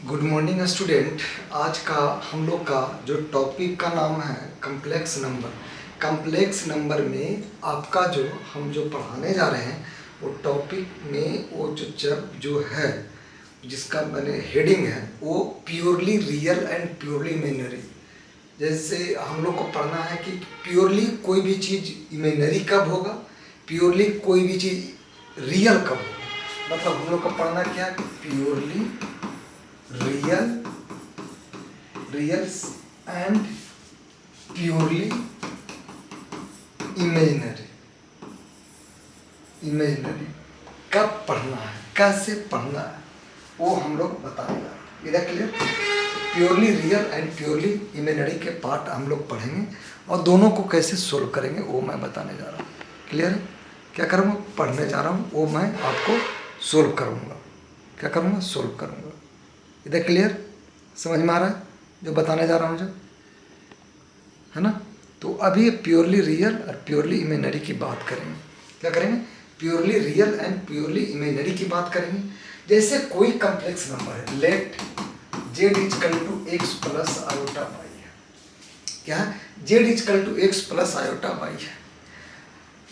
Good morning student. आज का हम लोग का जो टॉपिक का नाम है कम्प्लेक्स नंबर। कम्प्लेक्स नंबर में आपका जो हम जो पढ़ाने जा रहे हैं वो टॉपिक में वो जो है जिसका मैंने हेडिंग है वो purely real and purely imaginary. जैसे हम लोग को पढ़ना है कि प्योरली कोई भी चीज़ इमेजिनरी कब होगा, प्योरली कोई भी चीज़ रियल कब होगा। मतलब हम लोग को पढ़ना क्या है, purely real and purely imaginary कब पढ़ना है, कैसे पढ़ना है, वो हम लोग बताएंगे। इधर clear? Purely real and purely imaginary के पार्ट हम लोग पढ़ेंगे और दोनों को कैसे सोल्व करेंगे वो मैं बताने जा रहा हूँ। क्लियर है? क्या करूँगा, पढ़ने जा रहा हूँ वो मैं आपको सोल्व करूँगा। क्या करूँगा, सोल्व करूँगा। इधर क्लियर? समझ में आ रहा है जो बताने जा रहा हूँ, जो है ना। तो अभी प्योरली रियल और प्योरली इमेजिनरी की बात करेंगे। क्या करेंगे, purely real and purely imaginary की बात करेंगे। जैसे कोई कम्प्लेक्स नंबर है, let z equal to x plus iota Y है। क्या है, z equal to x plus iota Y है।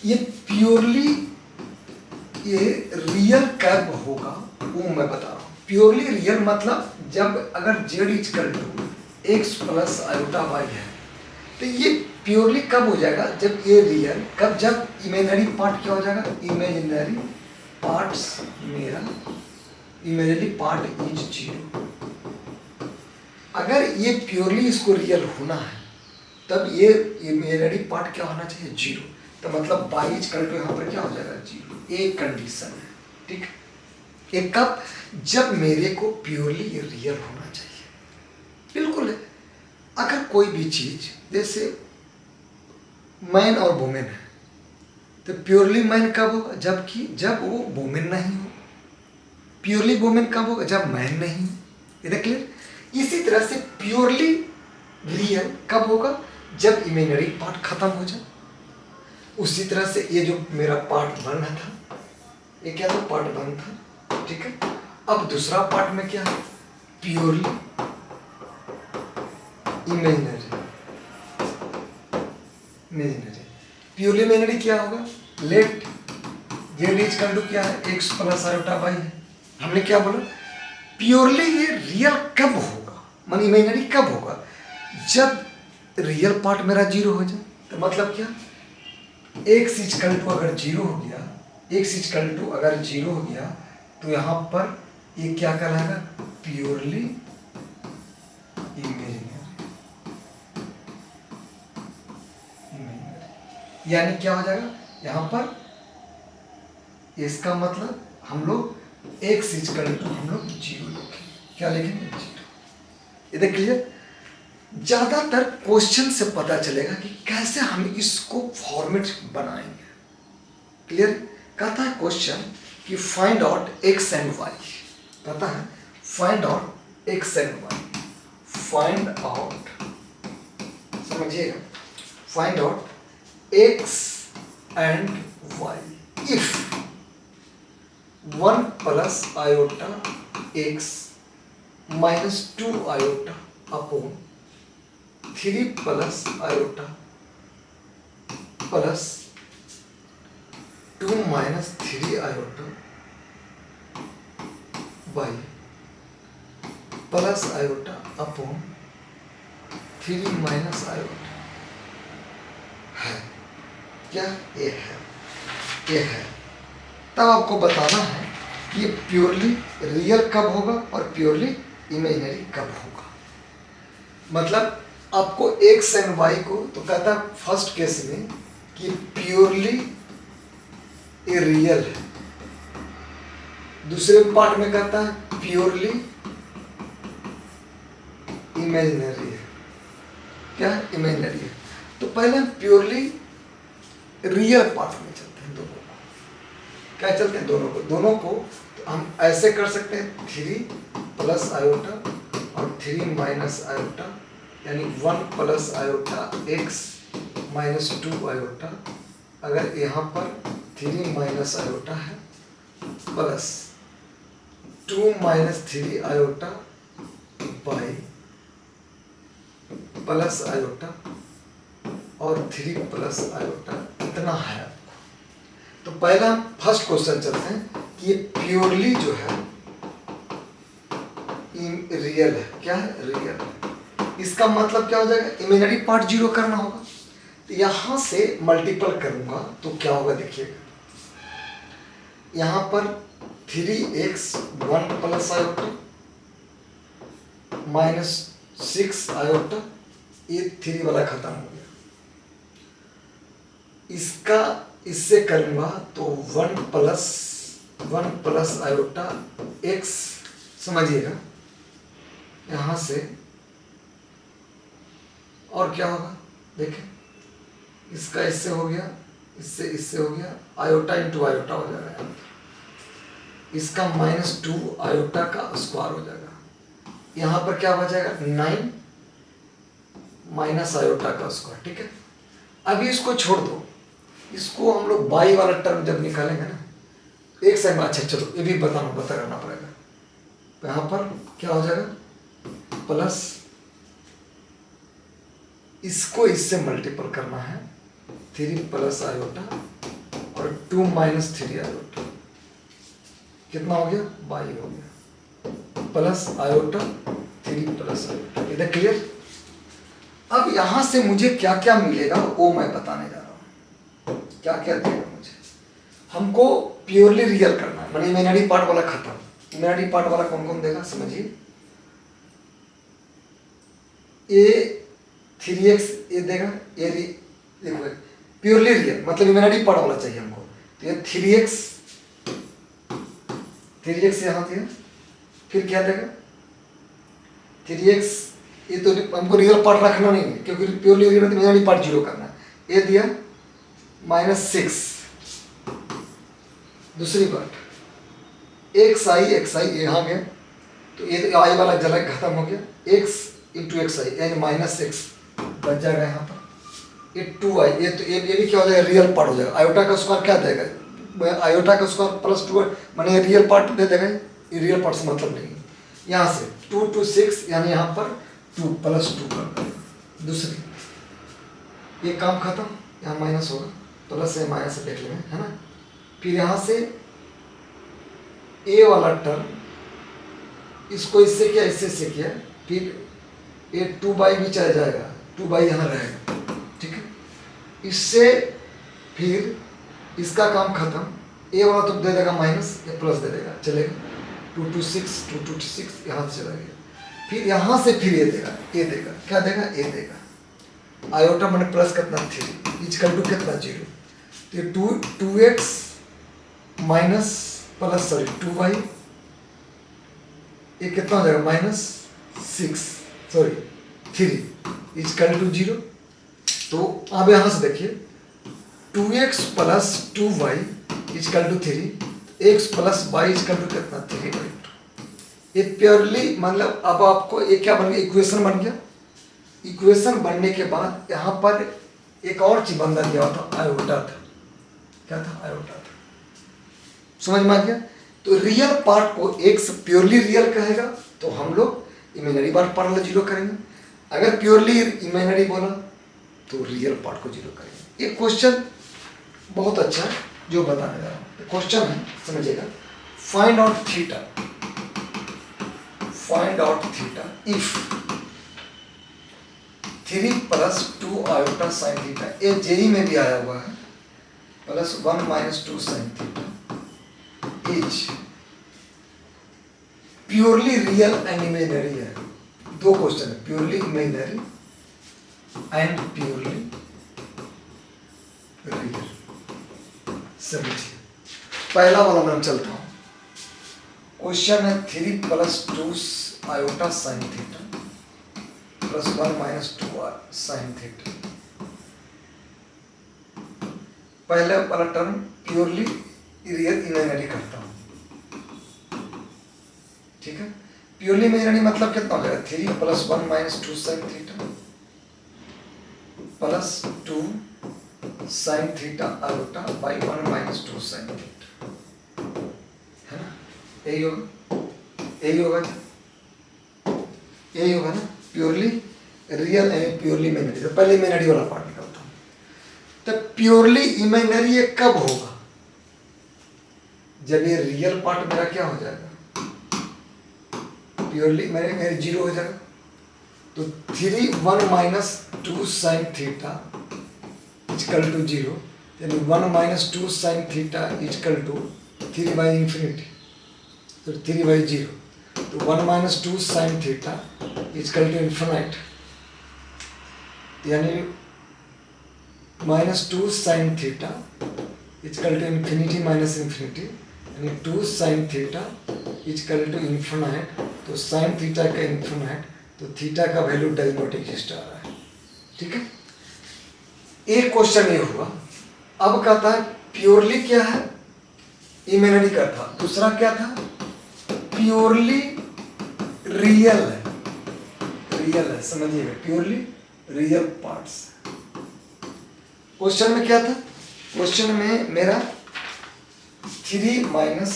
ये प्योरली ये रियल कब होगा वो मैं बता रहा हूँ। प्योरली रियल मतलब जब अगर z equal to x plus iota Y है तो ये प्योरली कब हो जाएगा, जब ये रियल कब, जब इमेजिनरी पार्ट क्या हो जाएगा, इमेजिनरी पार्ट्स मेरा इमेजिनरी पार्ट इज जीरो। अगर ये प्योरली इसको रियल होना है तब ये इमेजिनरी पार्ट क्या होना चाहिए, जीरो। तो मतलब बाई इक्वल टू यहाँ पर क्या हो जाएगा, जीरो। एक कंडीशन है, ठीक। एक कब, जब मेरे को प्योरली ये रियल होना चाहिए। बिल्कुल है। अगर कोई भी चीज जैसे मैन और वुमेन है तो प्योरली मैन कब होगा, जबकि जब वो वुमेन नहीं हो। प्योरली वुमेन कब होगा, जब मैन नहीं हो। इधर क्लियर? इसी तरह से प्योरली रियल कब होगा, जब इमेजिनरी पार्ट खत्म हो जाए। उसी तरह से ये जो मेरा पार्ट वन था, ये क्या था, पार्ट वन था, ठीक है। अब दूसरा पार्ट में क्या है, प्योरली इमेजिनरी। प्योरली इमेजिनरी क्या होगा, लेट z इक्वल टू क्या है, x प्लस आयोटा वाई है। हमने क्या बोला, प्योरली ये रियल कब होगा, मान इमेजिनरी कब होगा, जब रियल पार्ट मेरा जीरो हो जाए। तो मतलब क्या, x इक्वल टू अगर जीरो हो गया, x इक्वल टू अगर जीरो हो गया तो यहाँ पर ये क्या कहलाएगा, प्योरली इमेजिनरी। यानी क्या हो जाएगा, यहाँ पर इसका मतलब हम लोग x इक्वल टू हम लोग जीरो लिखेंगे। क्या लिखेंगे, जीरो। इधर क्लियर? ज्यादातर क्वेश्चन से पता चलेगा कि कैसे हम इसको फॉर्मेट बनाएंगे। क्लियर? कहता है क्वेश्चन कि find out x and y। कहता है find out x and y। Find out, समझिएगा, find out x and y if 1 plus iota x minus 2 iota upon 3 plus iota plus 2 minus 3 iota y plus iota upon 3 minus iota है। क्या ये है। तब आपको बताना है कि ये प्योरली रियल कब होगा और प्योरली इमेजिनरी कब होगा। मतलब आपको एक्स एंड वाई को तो कहता है फर्स्ट केस में कि प्योरली ये रियल है, दूसरे पार्ट में कहता है प्योरली इमेजिनरी है। क्या है, इमेजिनरी है। तो पहले प्योरली रियल पार्ट में चलते हैं, दोनों को। क्या चलते हैं, दोनों को तो हम ऐसे कर सकते हैं, 3 प्लस आयोटा और 3 माइनस आयोटा, यानी 1 plus iota x minus 2 iota. अगर यहाँ पर 3 माइनस आयोटा है plus 2 minus 3 iota by plus iota और 3 प्लस आयोटा कितना है आपको। तो पहला फर्स्ट क्वेश्चन चलते हैं कि ये प्योरली जो है रियल है। क्या है? रियल है। इसका मतलब क्या हो जाएगा? इमेजिनरी पार्ट जीरो करना होगा। तो यहां से मल्टीपल करूंगा तो क्या होगा देखिएगा, यहां पर 3x 1 plus iota minus 6 iota, ये 3 वाला खत्म हो गया। इसका इससे करूंगा तो 1 प्लस आयोटा x, समझिएगा यहां से, और क्या होगा देखें, इसका इससे हो गया, इससे हो गया, आयोटा इंटू आयोटा हो जाएगा यहाँ पर। इसका -2 आयोटा का स्क्वायर हो जाएगा। यहाँ पर क्या बचेगा? 9 माइनस आयोटा का स्क्वायर। ठीक है, अभी इसको छोड़ दो, इसको हम लोग बाई वाला टर्म जब निकालेंगे ना, एक सेकंड। अच्छा चलो ये भी पता करना पड़ेगा। तो यहाँ पर क्या हो जाएगा? प्लस इसको इससे मल्टीपल करना है, 3 प्लस आयोटा और 2 माइनस 3 आयोटा, कितना हो गया? बाई हो गया, प्लस आयोटा 3 प्लस आयोटा। इधर क्लियर? अब यहां से मुझे क्या क्या मिलेगा वो मैं बताने जा रहा हूं। क्या क्या देगा मुझे? हमको प्योरली रियल करना है, माने इमेजिनरी पार्ट वाला खत्म। इमेजिनरी पार्ट वाला कौन कौन देगा समझिए। ये 3x ये देगा, ये देखो प्योरली रियल मतलब इमेजिनरी पार्ट वाला चाहिए हमको। तो ये 3x यहाँ दिया, फिर क्या देगा? 3x, ये तो हमको रियल पार्ट रखना नहीं है क्योंकि प्योरली रियल मतलब इमेजिनरी पार्ट जीरो करना है। ये दिया -6, दूसरी बात x i यहाँ गया, तो ये तो आई वाला जलक खत्म हो गया, x इंटू एक्स आई यानी -6 बच जाएगा यहाँ पर। ये 2i, ये तो ये भी क्या हो जाएगा? रियल पार्ट हो जाएगा। आयोटा का स्क्वायर क्या देगा? आयोटा का स्क्वायर प्लस 2 माने रियल पार्ट दे देगा। ये रियल पार्ट से मतलब नहीं है। यहाँ से 2 to 6 यानी यहाँ पर 2 प्लस 2 कर देगा। दूसरी ये काम खत्म, यहाँ माइनस होगा, प्लस से माइनस से देख लेंगे, है ना। फिर यहाँ से ए वाला टर्म, इसको इससे किया, इससे किया, फिर ये 2 भी चला जाएगा, 2 यहाँ रहेगा। ठीक है, इससे फिर इसका काम खत्म। ए वाला तो दे देगा माइनस, ये प्लस दे देगा, चलेगा 2 to 6 यहाँ से चला गया। फिर यहाँ से फिर ये देगा, क्या देगा? ए देगा। आयोटा मैंने प्लस कितना? 3 इक्वल टू कितना? 0। तो ये 2x माइनस प्लस 2y, ये कितना हो जाएगा? -3 इक्वल टू 0। तो अब यहाँ से देखिए 2x plus 2y equal to 3, x plus y equal to कितना? 3/2। ये प्योरली मतलब अब आपको ये क्या बन गया? इक्वेशन बन गया। इक्वेशन बनने के बाद यहाँ पर एक और चीज बंदा दिया हुआ था, आयोटा था। क्या था? आयोटा था। समझ में आ गया? तो रियल पार्ट को x प्योरली रियल कहेगा तो हम लोग इमेजिनरी पार्ट वाला जीरो करेंगे। अगर प्योरली इमेजिनरी बोला तो रियल पार्ट को जीरो करेंगे। ये क्वेश्चन बहुत अच्छा है जो बताने जा रहा हूँ। क्वेश्चन है, समझिएगा। Find out theta if 3 plus 2 iota sine theta, ये जेई में भी आया हुआ है, plus 1 minus 2 sine theta is purely real and imaginary है। दो क्वेश्चन है, purely imaginary and purely real. समझिए, पहला वाला मैं चलता हूं। क्वेश्चन है 3 plus 2 iota sine theta plus 1 minus 2 sine theta. पहले वाला टर्म प्योरली रियल इमेजिनरी करता हूं। ठीक है, प्योरली इमेजिनरी मतलब कितना हो जाएगा? 3 plus 1 minus 2 sine theta plus 2 sine theta iota by 1 minus 2 sine theta, है ना। यही होगा। यही होगा ना, purely real and purely imaginary. तो पहले इमेजिनरी वाला पार्ट निकालता हूँ। तो प्योरली इमेजिनरी ये कब होगा? जब ये रियल पार्ट मेरा क्या हो जाएगा, प्योरली मेरे जीरो हो जाएगा। तो 3 1 minus 2 sine theta equal to zero, यानी 1 minus 2 sine theta equal to 3 by infinity, तो 3 बाई जीरो। तो 1 minus 2 sine theta equal to infinite, यानी minus 2 sine theta equal to infinity minus infinity, यानी 2 sine theta equal to infinite. तो sine theta का infinite, तो theta का value does not exist आ रहा है। ठीक है, एक क्वेश्चन ये हुआ। अब कहता है प्योरली क्या है, इमेजिनरी का था। दूसरा क्या था, प्योरली रियल है, रियल है, समझिएगा, प्योरली रियल पार्ट्स। क्वेश्चन में क्या था, क्वेश्चन में मेरा 3 minus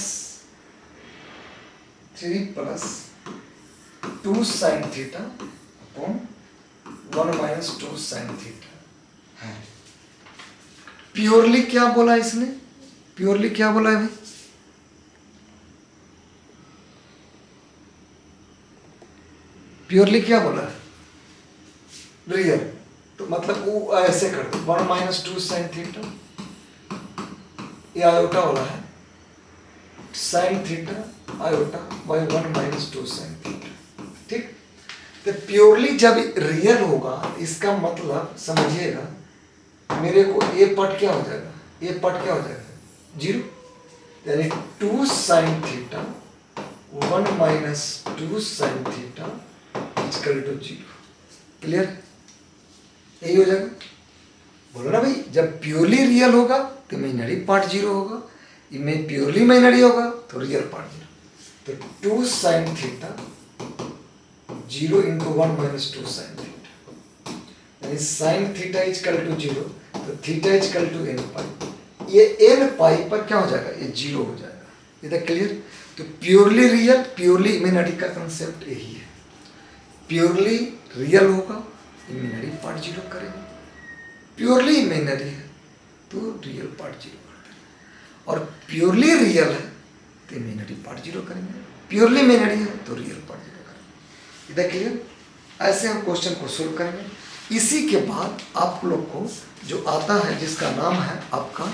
3 plus 2 sine theta upon 1 minus 2 sine theta है। प्योरली क्या बोला इसने, प्योरली क्या बोला है भाई, प्योरली क्या बोला है, रियल। तो मतलब वो ऐसे कर दो, 1 माइनस 2 साइन थीटा, ये आयोटा वाला है, sine theta iota by 1 minus 2 sine theta. ठीक, तो प्योरली जब रियल होगा, इसका मतलब समझिएगा, मेरे को ये पार्ट क्या हो जाएगा, ये पार्ट क्या हो जाएगा, जीरो, यानी 2 sine theta 1 minus 2 sine theta equal to zero. Clear, यही हो जाएगा। बोलो ना भाई, जब प्योरली रियल होगा तो इमेजिनरी पार्ट जीरो होगा, इमेज प्योरली इमेजिनरी होगा तो रियल पार्ट जीरो। तो 2 sine theta zero into 1 minus 2 sine theta, यानी sine theta equal to zero, तो theta equal to n pi. ये एन पाई पर क्या हो जाएगा, ये जीरो हो जाएगा। इधर क्लियर। तो प्योरली रियल प्योरली इमेजिनरी का कंसेप्ट यही है, प्योरली रियल होगा इमेजिनरी पार्ट जीरो करेंगे, प्योरली इमेजिनरी है तो रियल पार्ट जीरो कर देंगे, और प्योरली रियल है तो इमेजिनरी पार्ट जीरो करेंगे, प्योरली इमेजिनरी है तो रियल पार्ट जीरो करेंगे। इधर क्लियर। ऐसे हम क्वेश्चन को सोल्व करेंगे। इसी के बाद आप लोग को जो आता है, जिसका नाम है आपका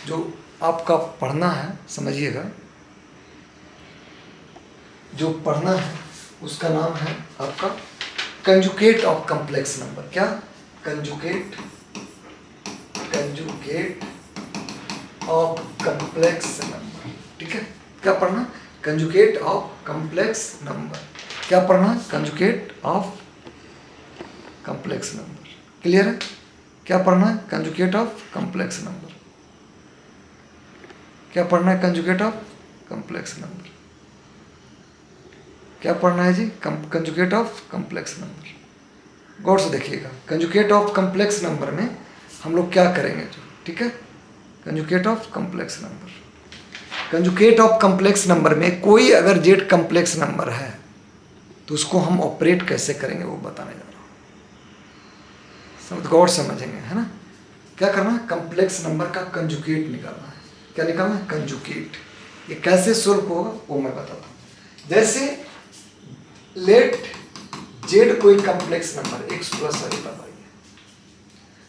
जो आपका पढ़ना है, समझिएगा, जो पढ़ना है उसका नाम है आपका कंजुगेट ऑफ कॉम्प्लेक्स नंबर। क्या, कंजुगेट ऑफ कॉम्प्लेक्स नंबर। ठीक है, क्या पढ़ना, कंजुगेट ऑफ कॉम्प्लेक्स नंबर। क्या पढ़ना, conjugate of complex number. Clear है, क्या पढ़ना है, कंजुगेट ऑफ कॉम्प्लेक्स नंबर। क्या पढ़ना है, कंजुगेट ऑफ कॉम्प्लेक्स नंबर। क्या पढ़ना है जी, कंजुगेट ऑफ कॉम्प्लेक्स नंबर। गौर से देखिएगा, कंजुगेट ऑफ कॉम्प्लेक्स नंबर में हम लोग क्या करेंगे जो, ठीक है, conjugate of complex number. Conjugate of complex number में कोई अगर जेड कॉम्प्लेक्स नंबर है तो उसको हम ऑपरेट कैसे करेंगे वो बताने जा रहा हूँ, सब गौर समझेंगे, है ना। क्या करना है, कॉम्प्लेक्स नंबर का कंजुगेट निकालना है। क्या निकालना है, कंजुगेट। ये कैसे सोल्व होगा वो मैं बताता हूँ। जैसे लेट जेड कोई complex number x plus alpha by है,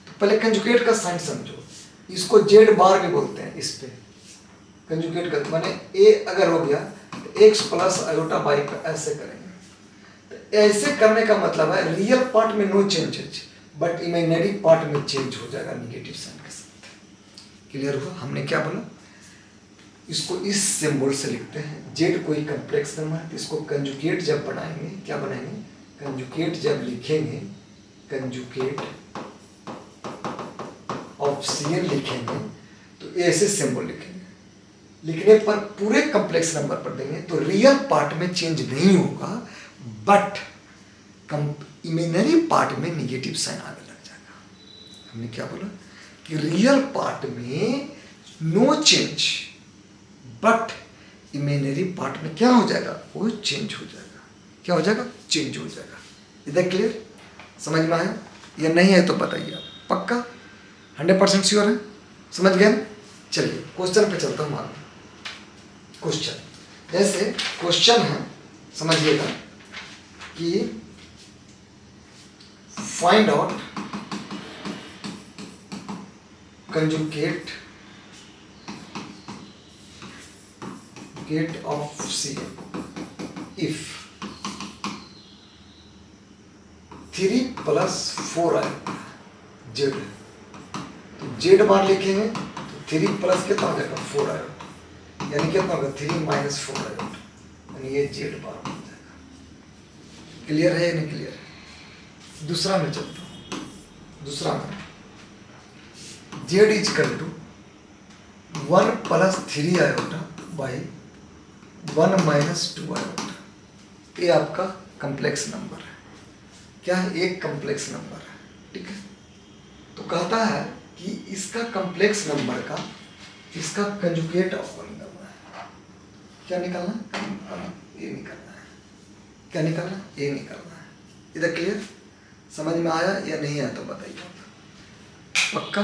तो पहले कंजुगेट का साइन समझो। इसको जेड बार भी बोलते हैं, इस पे कंजुगेट कर, माने a अगर हो गया तो x प्लस अल्फा बाई का ऐसे करेंगे। तो ऐसे करने का मतलब है रियल पार्ट में no changes, but imaginary part में चेंज हो जाएगा निगेटिव साइन के साथ। क्लियर हुआ, हमने क्या बोला, इसको इस सिंबल से लिखते हैं। जेड कोई कॉम्प्लेक्स नंबर है, इसको कंजुगेट जब बनाएंगे, क्या बनाएंगे, कंजुगेट जब लिखेंगे, कंजुगेट ऑफ सीएन लिखेंगे तो ऐसे सिंबल लिखेंगे। लिखने पर पूरे कॉम्प्लेक्स नंबर पर देंगे तो रियल पार्ट में चेंज नहीं होगा, बट इमेजिनरी पार्ट में निगेटिव साइन आने लग जाएगा। हमने क्या बोला कि रियल पार्ट में no change, but imaginary part में क्या हो जाएगा, वो चेंज हो जाएगा। क्या हो जाएगा, चेंज हो जाएगा। इधर क्लियर, समझ में आया या नहीं है तो बताइए आप, पक्का 100% श्योर है, समझ गए ना। चलिए क्वेश्चन पे चलता हूँ आगे। क्वेश्चन, जैसे क्वेश्चन है समझिएगा कि find out conjugate get of C if 3 + 4 आएगा जेड, तो जेड बार लिखेंगे तो 3 प्लस कितना हो जाएगा 4 आएगा, यानी कितना होगा 3 - 4 आएगा, यानी ये जेड बार हो जाएगा। क्लियर है या नहीं क्लियर है। दूसरा में चलता हूँ, दूसरा में Z equal to 1 + 3 iota by 1 - 2 iota, ये आपका कम्प्लेक्स नंबर है। क्या है, एक कम्प्लेक्स नंबर है, ठीक है। तो कहता है कि इसका कम्प्लेक्स नंबर का इसका कंजुगेट ऑफ निकालना है। क्या निकालना है, ये निकालना है। क्या निकालना है, ये निकालना है। इधर क्लियर, समझ में आया या नहीं आया तो बताइए आप, पक्का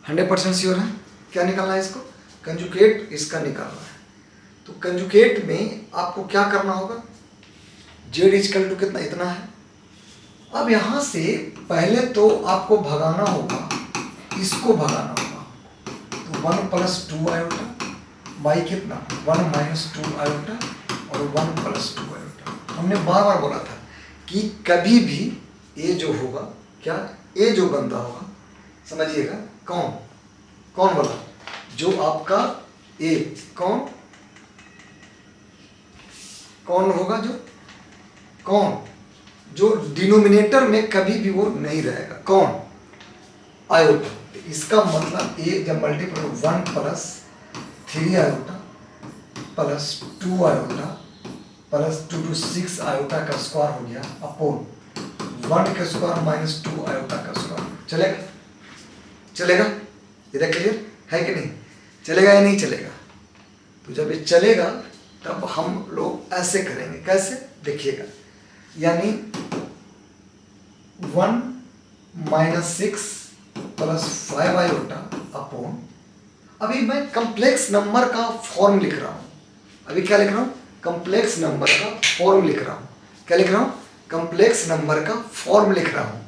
100% श्योर है। क्या निकालना है, इसको कंजुगेट इसका निकालना है। तो कंजुगेट में आपको क्या करना होगा, जेड इक्वल टू कितना, इतना है। अब यहाँ से पहले तो आपको भगाना होगा, इसको भगाना होगा, तो 1 + 2 आयोटा बाई कितना 1 - 2 आयोटा और 1 + 2 आयोटा। हमने बार बार बोला था कि कभी भी ये जो होगा, क्या ये जो बंदा होगा, समझिएगा कौन कौन बोला, जो आपका ए कौन कौन होगा, जो डिनोमिनेटर में कभी भी वो नहीं रहेगा, कौन, आयोटा। इसका मतलब ए जब multiple 1 + 3 iota plus 2 iota plus 2 to 6 iota का स्क्वायर हो गया अपॉन 1 का स्क्वायर - 2 आयोटा का स्क्वायर। चलेगा, चलेगा, इधर क्लियर है कि नहीं, चलेगा या नहीं चलेगा। तो जब ये चलेगा तब हम लोग ऐसे करेंगे, कैसे देखिएगा, यानी 1 - 6 + 5 आयोटा अपॉन, अभी मैं कम्प्लेक्स नंबर का फॉर्म लिख रहा हूँ, अभी क्या लिख रहा हूँ, कम्प्लेक्स नंबर का फॉर्म लिख रहा हूँ। क्या लिख रहा हूँ, कम्प्लेक्स नंबर का फॉर्म लिख रहा हूँ।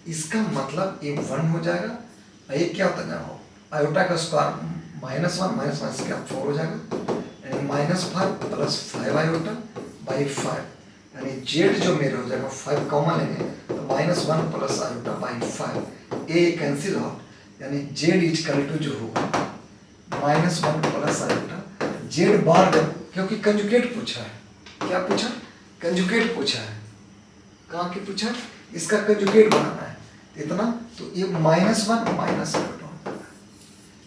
इसका मतलब ये 1 हो जाएगा, ये क्या होता है, आयोटा का स्क्वायर -1 से क्या 4 हो जाएगा, यानी -5 + 5 आयोटा बाई 5, यानी जेड जो मेरे हो जाएगा 5 कॉमन लेंगे तो -1 + iota by 5, A cancel out, यानी जेड इक्वल टू जो होगा -1 + आयोटा जेड बार, जब क्योंकि कंजुगेट पूछा है, क्या पूछा, कंजुगेट पूछा है, कहाँ की पूछा, इसका कंजुगेट बनाना है इतना, तो ये -1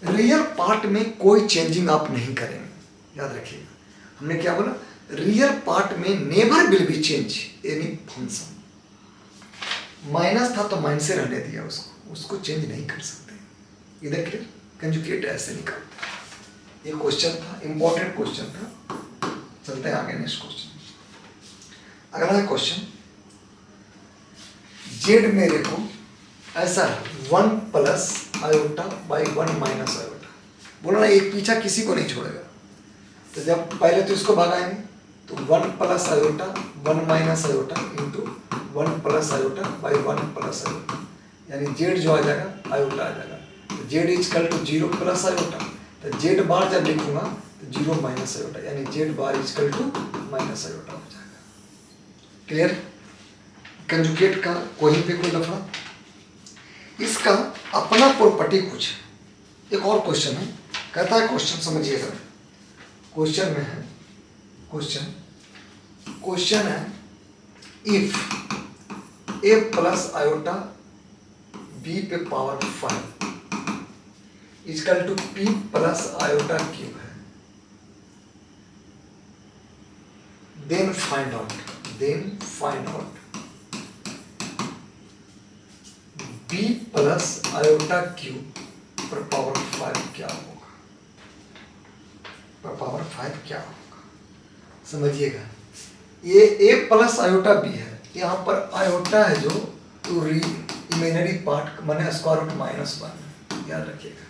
- रियल पार्ट में कोई चेंजिंग आप नहीं करेंगे, याद रखिएगा। हमने क्या बोला, रियल पार्ट में never will be change any function. Minus था तो माइनस से रहने दिया, उसको चेंज नहीं कर सकते। इधर क्लियर, कंजुगेट ऐसे निकालते हैं। ये क्वेश्चन था, इंपॉर्टेंट क्वेश्चन था। चलते हैं आगे नेक्स्ट क्वेश्चन। अगला है क्वेश्चन, जेड मेरे को ऐसा है 1 + आयोटा बाई 1 - आयोटा, बोला ना एक पीछा किसी को नहीं छोड़ेगा। तो जब पहले तो इसको भगाएंगे तो 1 + iota 1 - iota into 1 + iota by 1 + iota, यानी जेड जो आ जाएगा आयोटा आ जाएगा। तो जेड इक्वल टू 0 + आयोटा, तो जेड बार जब लिखूंगा तो 0 - आयोटा, यानी Z bar equal to minus iota हो जाएगा। क्लियर, कंजुगेट का कोई पे कोई लफड़ा, इसका अपना प्रॉपर्टी कुछ है। एक और क्वेश्चन है, कहता है क्वेश्चन समझिएगा, क्वेश्चन में है, क्वेश्चन है इफ a + आयोटा b पे power 5 equal to p + iota cube है, then find out b + iota cube पर पावर 5 क्या होगा, पर पावर 5 क्या होगा। समझिएगा, ये ए प्लस आयोटा बी है, यहाँ पर आयोटा है जो तो इमेजिनरी पार्ट माने स्क्वायर रूट -1, याद रखिएगा।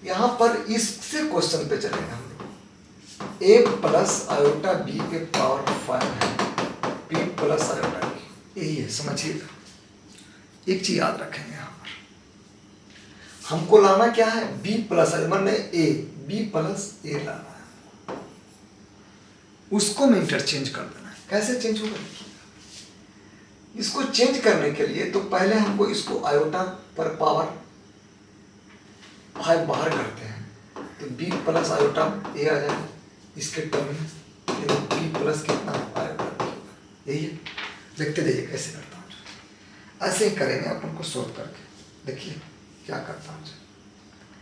यहाँ पर इससे क्वेश्चन पे चलेगा हम लोग, ए प्लस आयोटा बी के पावर 5 है, बी प्लस आयोटा बी, यही है, समझिएगा। एक चीज याद रखेंगे यहाँ पर, हमको लाना क्या है, बी प्लस मैंने ए, बी प्लस ए लाना है, उसको में इंटरचेंज कर देना है। कैसे चेंज होगा देखिएगा, इसको चेंज करने के लिए तो पहले हमको इसको आयोटा पर पावर 5 बाहर करते हैं, तो बी प्लस आयोटा ए आ जाएगा इसके टर्म में, बी प्लस कितना आयोटा बी, यही है। देखते जाइए कैसे करता हूँ, ऐसे ही करेंगे अपन को सोल्व करके, देखिए क्या करता हूँ,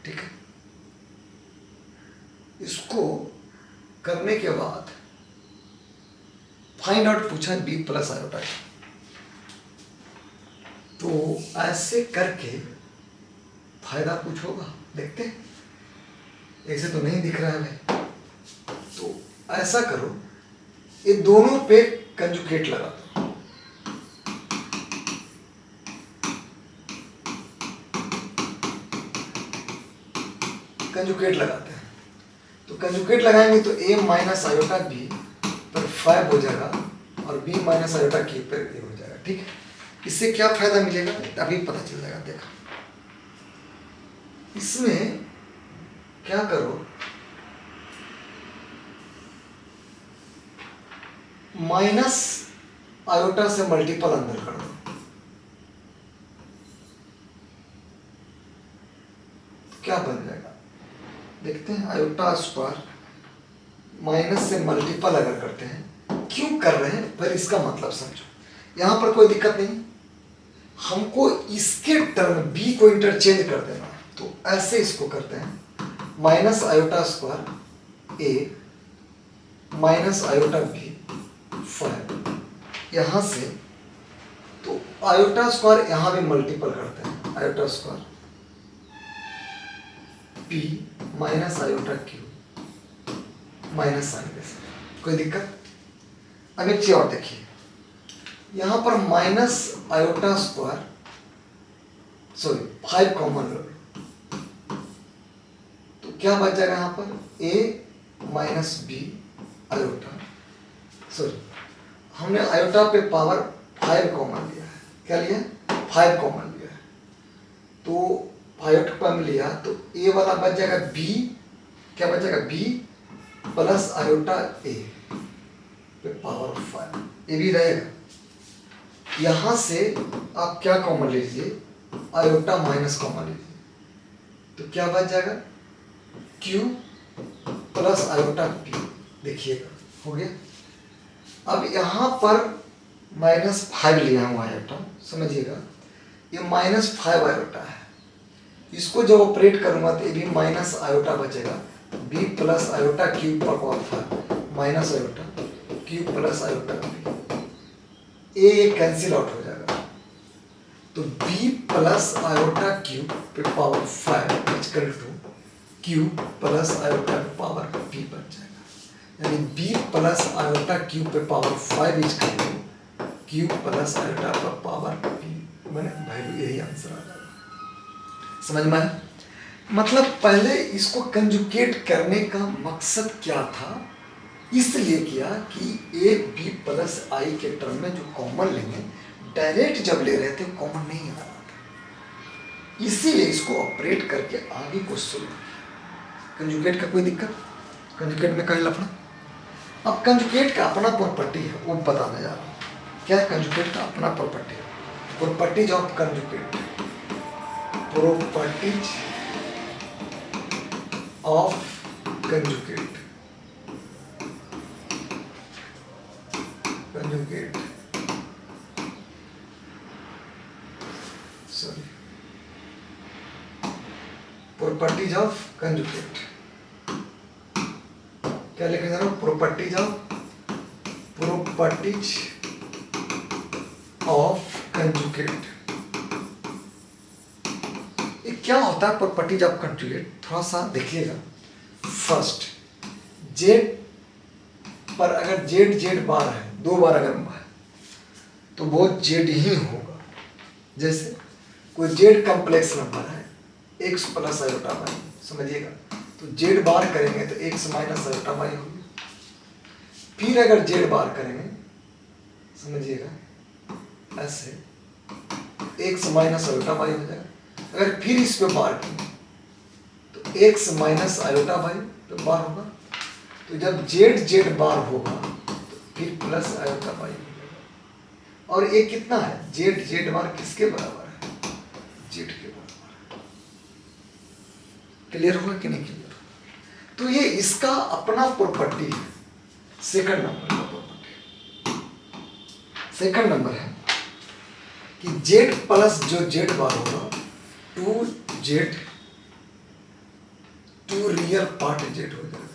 ठीक है। इसको करने के बाद फाइंड आउट पूछा बी प्लस आयोटा, तो ऐसे करके फायदा कुछ होगा, देखते हैं। ऐसे तो नहीं दिख रहा है भाई, तो ऐसा करो, ये दोनों पे कंजुगेट लगा दो, कंजुगेट लगाते हैं। तो कंजुगेट लगाएंगे तो a माइनस आयोटा बी पर 5 हो जाएगा और b माइनस आयोटा के पर a हो जाएगा, ठीक है। इससे क्या फायदा मिलेगा अभी पता चल जाएगा। देखो इसमें क्या करो, माइनस आयोटा से मल्टीपल अंदर कर दो, तो क्या बन जाएगा देखते हैं। आयोटा स्क्वायर माइनस से मल्टीपल अगर करते हैं, क्यों कर रहे हैं पर इसका मतलब समझो, यहां पर कोई दिक्कत नहीं, हमको इसके टर्म b को इंटरचेंज कर देना, तो ऐसे इसको करते हैं, minus iota square a minus iota b 5, यहां से तो आयोटा स्क्वायर यहां भी मल्टीपल करते हैं, iota square p minus iota q minus sign के साथ, कोई दिक्कत। अब एक चीज और देखिए, यहां पर माइनस आयोटा स्क्वायर 5 कॉमन लो, तो क्या बच जाएगा यहां पर a माइनस बी आयोटा, हमने आयोटा पे पावर 5 कॉमन लिया है, क्या लिया 5 कॉमन लिया है, तो 5 कॉमन लिया तो a वाला बच जाएगा b, क्या बच जाएगा b प्लस आयोटा a पे पावर 5, ये भी रहेगा। यहां से आप क्या कॉमन लीजिए, आयोटा माइनस कॉमन लीजिए, तो क्या बच जाएगा q प्लस आयोटा p, देखिएगा हो गया। अब यहां पर -5 लिया हुआ आयोटा, समझिएगा ये -5 आयोटा है, इसको जब ऑपरेट करूंगा तो ये भी माइनस आयोटा बचेगा, b प्लस आयोटा क्यूब पर power 5 minus iota cube plus iota b, ए कैंसिल आउट हो जाएगा, तो b प्लस आयोटा क्यूब पे power 5 equal two cube plus iota पे पावर b बन जाएगा, यानी b प्लस आयोटा क्यूब पे power 5 equal two cube plus iota पे पावर b, मैंने वैल्यू यही आंसर आ जाएगा, समझ में आया। मतलब पहले इसको कंजुगेट करने का मकसद क्या था, इसलिए किया कि ए बी प्लस आई के टर्म में जो कॉमन लेंगे, डायरेक्ट जब ले रहे थे कॉमन नहीं आ रहा था, इसीलिए इसको ऑपरेट करके आगे को सोल्व किया। कंजुगेट का कोई दिक्कत, कंजुगेट में कहीं लफड़ा। अब कंजुगेट का अपना प्रॉपर्टी है, वो बताने जा रहा हूँ। क्या है कंजुगेट का अपना प्रॉपर्टी है, properties of conjugate, properties of conjugate, conjugate sorry properties of conjugate, क्या लिखा जा रहा है, प्रॉपर्टीज ऑफ कंजुगेट। ये क्या होता है प्रॉपर्टीज ऑफ कंजुगेट, थोड़ा सा देखिएगा। फर्स्ट, जेड पर अगर जेड जेड बार है, 2 बार अगर है तो वो जेड ही होगा। जैसे कोई जेड कम्प्लेक्स नंबर है x प्लस आयोटा वाई, समझिएगा, तो जेड बार करेंगे तो x माइनस आयोटा वाई होगी। फिर अगर जेड बार करेंगे, समझिएगा, ऐसे x माइनस आयोटा वाई हो जाएगा। अगर फिर इस पे बार करेंगे तो x माइनस आयोटा वाई पे बार होगा। तो जब जेड जेड बार होगा तो फिर प्लस आयोटा वाई हो जाएगा। और ये कितना है, जेड जेड बार किसके बराबर है, जेड के बराबर है। क्लियर हुआ कि नहीं क्लियर? तो ये इसका अपना प्रॉपर्टी है, सेकंड नंबर का प्रॉपर्टी। सेकंड नंबर है कि जेड प्लस जो जेड बार होगा 2z, 2 रियल पार्ट जेड हो जाएगा।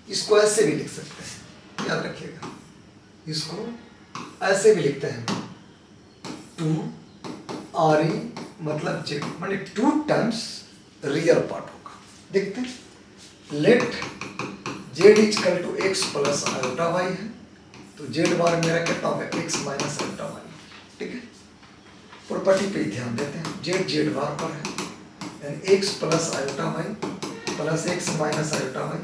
इसको ऐसे भी लिख सकते हैं, याद रखिएगा, इसको ऐसे भी लिखते हैं 2 RE मतलब जेड, माने 2 टाइम्स रियल पार्ट होगा। देखते हैं, let Z equal to x plus iota Y है, तो जेड बार मेरा कितना होगा, एक्स माइनस आयोटा वाई। ठीक है, प्रॉपर्टी पे ध्यान देते हैं, जेड जेड बार पर है यानी x plus iota y plus x minus iota y,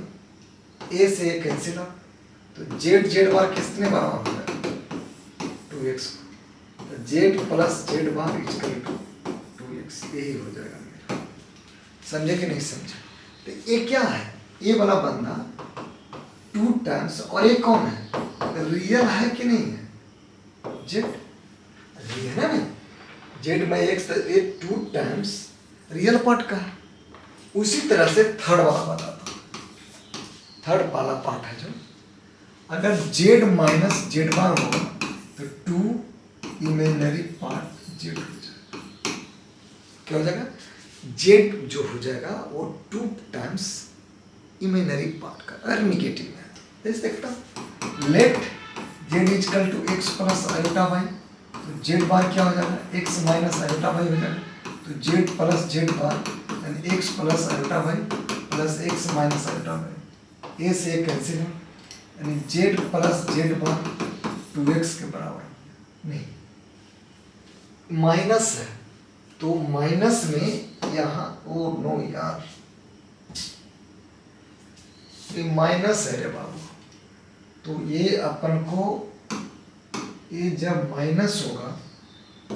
a से ए कैंसिल आउट, तो जेड जेड बार किसने बराबर हो जाएगा 2x, तो z plus z bar equal to 2x, यही हो जाएगा मेरा। समझे कि नहीं समझे? तो ये क्या है, ये वाला बंदा 2 टाइम्स, और ये कौन है, रियल है कि नहीं है, जेड रियल है ना, जेड में एक्स, ये 2 टाइम्स रियल पार्ट का है। उसी तरह से थर्ड वाला बताता हूँ, थर्ड वाला पार्ट है जो, अगर जेड माइनस जेड बार होगा तो 2 इमेजिनरी पार्ट जेड हो जाएगा। क्या हो जाएगा, जेड जो हो जाएगा वो 2 टाइम्स इमेजिनरी पार्ट का, अगर निगेटिव है तो देखता let Z equal to x plus iota Y, तो जेड बार क्या हो जाएगा, एक्स माइनस आयोटा वाई हो जाएगा, तो जेड प्लस जेड बार यानी x plus iota y plus x minus iota y, a से ए कैंसिल हो, यानी जेड प्लस जेड बार 2x के बराबर नहीं, माइनस है तो माइनस में यहाँ, ओ नो यार, ये माइनस है रे बाबू, तो ये अपन को, ये जब माइनस होगा,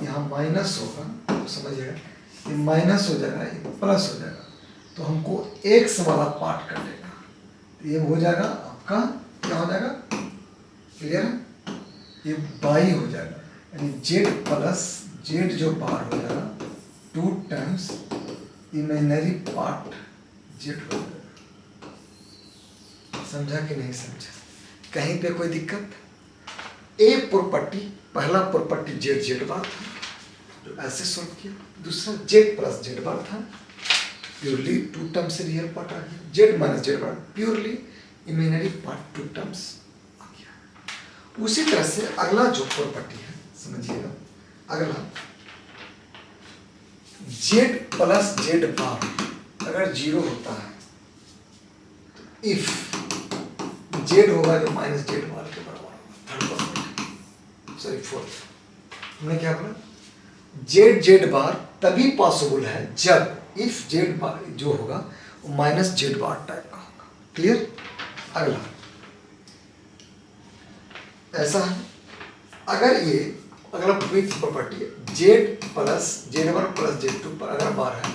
यहाँ माइनस होगा तो समझिएगा, ये माइनस हो जाएगा, ये प्लस हो जाएगा, तो हमको एक्स वाला पार्ट कटेगा, तो ये हो जाएगा आपका, क्या हो जाएगा, क्लियर है, ये बाई हो जाएगा, यानी जेड प्लस जेड जो बार हो जाएगा 2 टाइम्स इमेजिनरी पार्ट जेड हो जाएगा। समझा कि नहीं समझा, कहीं पे कोई दिक्कत? ए प्रॉपर्टी, पहला प्रॉपर्टी जेड जेड बार था जो ऐसे सॉल्व किया, दूसरा जेड प्लस जेड बार था, प्योरली 2 टर्म से रियल पार्ट आ गया, जेड माइनस जेड बार प्योरली इमेजिनरी पार्ट 2 टर्म्स आ गया। उसी तरह से अगला जो प्रॉपर्टी है, समझिएगा, अगला जेड प्लस जेड बार अगर 0 होता है तो इफ जेड होगा जो माइनस जेड बार के बराबर होगा, थर्ड प्रॉपर्टी, सॉरी फोर्थ, हमने क्या बोला, जेड जेड बार तभी पॉसिबल है जब इफ जेड बार जो होगा वो माइनस जेड बार टाइप का होगा। क्लियर? अगला ऐसा है, अगर ये अगला फिफ्थ प्रॉपर्टी है, Z plus Z one plus Z two पर अगर बार है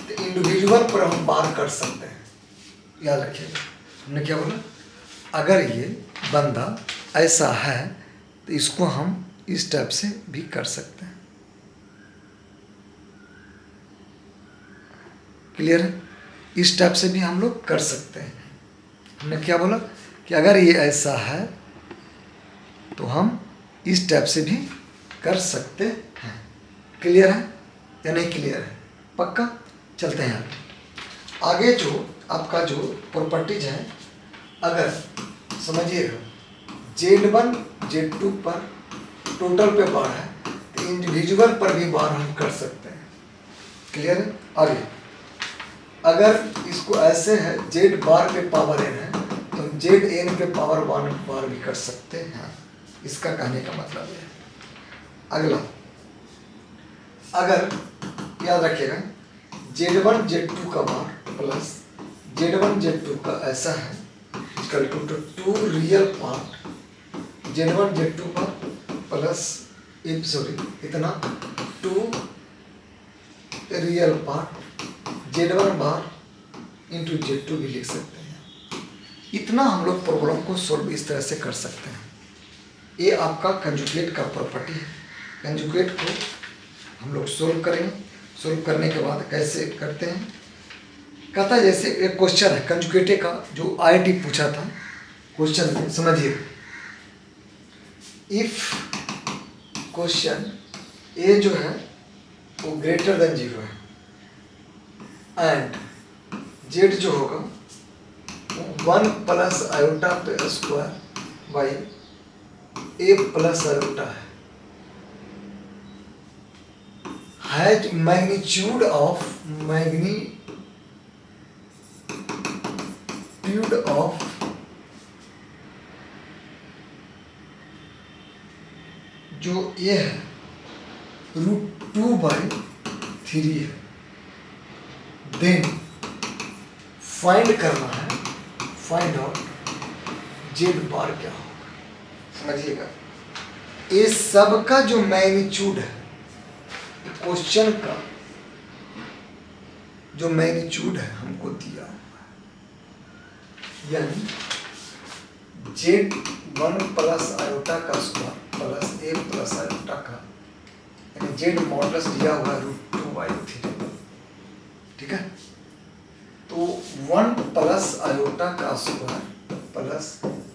तो इंडिविजुअल पर हम बार कर सकते हैं। याद रखिएगा, हमने क्या बोला, अगर ये बंदा ऐसा है तो इसको हम इस टाइप से भी कर सकते हैं। क्लियर है? इस टाइप से भी हम लोग कर सकते हैं। हमने क्या बोला कि अगर ये ऐसा है तो हम इस टाइप से भी कर सकते हैं। क्लियर है या नहीं क्लियर है? पक्का? चलते हैं आगे जो आपका जो प्रॉपर्टीज है, अगर समझिएगा Z1 Z2 पर टोटल पे बार है तो इंडिविजुअल पर भी बार हम कर सकते हैं। क्लियर है? आगे अगर इसको ऐसे है Z बार पे पावर n है तो तो हम जेड एन पे पावर 1 बार भी कर सकते हैं। इसका कहने का मतलब है। अगला, अगर याद रखिएगा Z1 Z2 का बार प्लस Z1 Z2 का ऐसा है equal to two real part Z1 Z2 का प्लस इतना two real part Z1 bar into Z2 भी लिख सकते हैं। इतना हम लोग प्रॉब्लम को सॉल्व इस तरह से कर सकते हैं। ये आपका कंजुगेट का प्रॉपर्टी है। कंजुगेट को हम लोग सोल्व करेंगे। सोल्व करने के बाद कैसे करते हैं, कहता है जैसे एक क्वेश्चन है कंजुगेटे का जो आईआईटी पूछा था क्वेश्चन में, समझिए। इफ क्वेश्चन ए जो है वो ग्रेटर देन 0 है एंड जेड जो होगा 1 प्लस आयोटा पे square by A plus iota है, हैज मैग्नीट्यूड ऑफ जो ये है √2/3 है। देन फाइंड करना है, फाइंड आउट जेड बार क्या होगा। समझिएगा, ये सब का जो मैग्नीट्यूड है, क्वेश्चन का जो मैग्नीट्यूड है हमको दिया हुआ है, यानी Z1 प्लस आयोटा का स्क्वायर प्लस ए प्लस आयोटा का, यानी जेड मॉडल्स दिया हुआ है √2/3। ठीक है, तो 1 प्लस आयोटा का स्क्वायर प्लस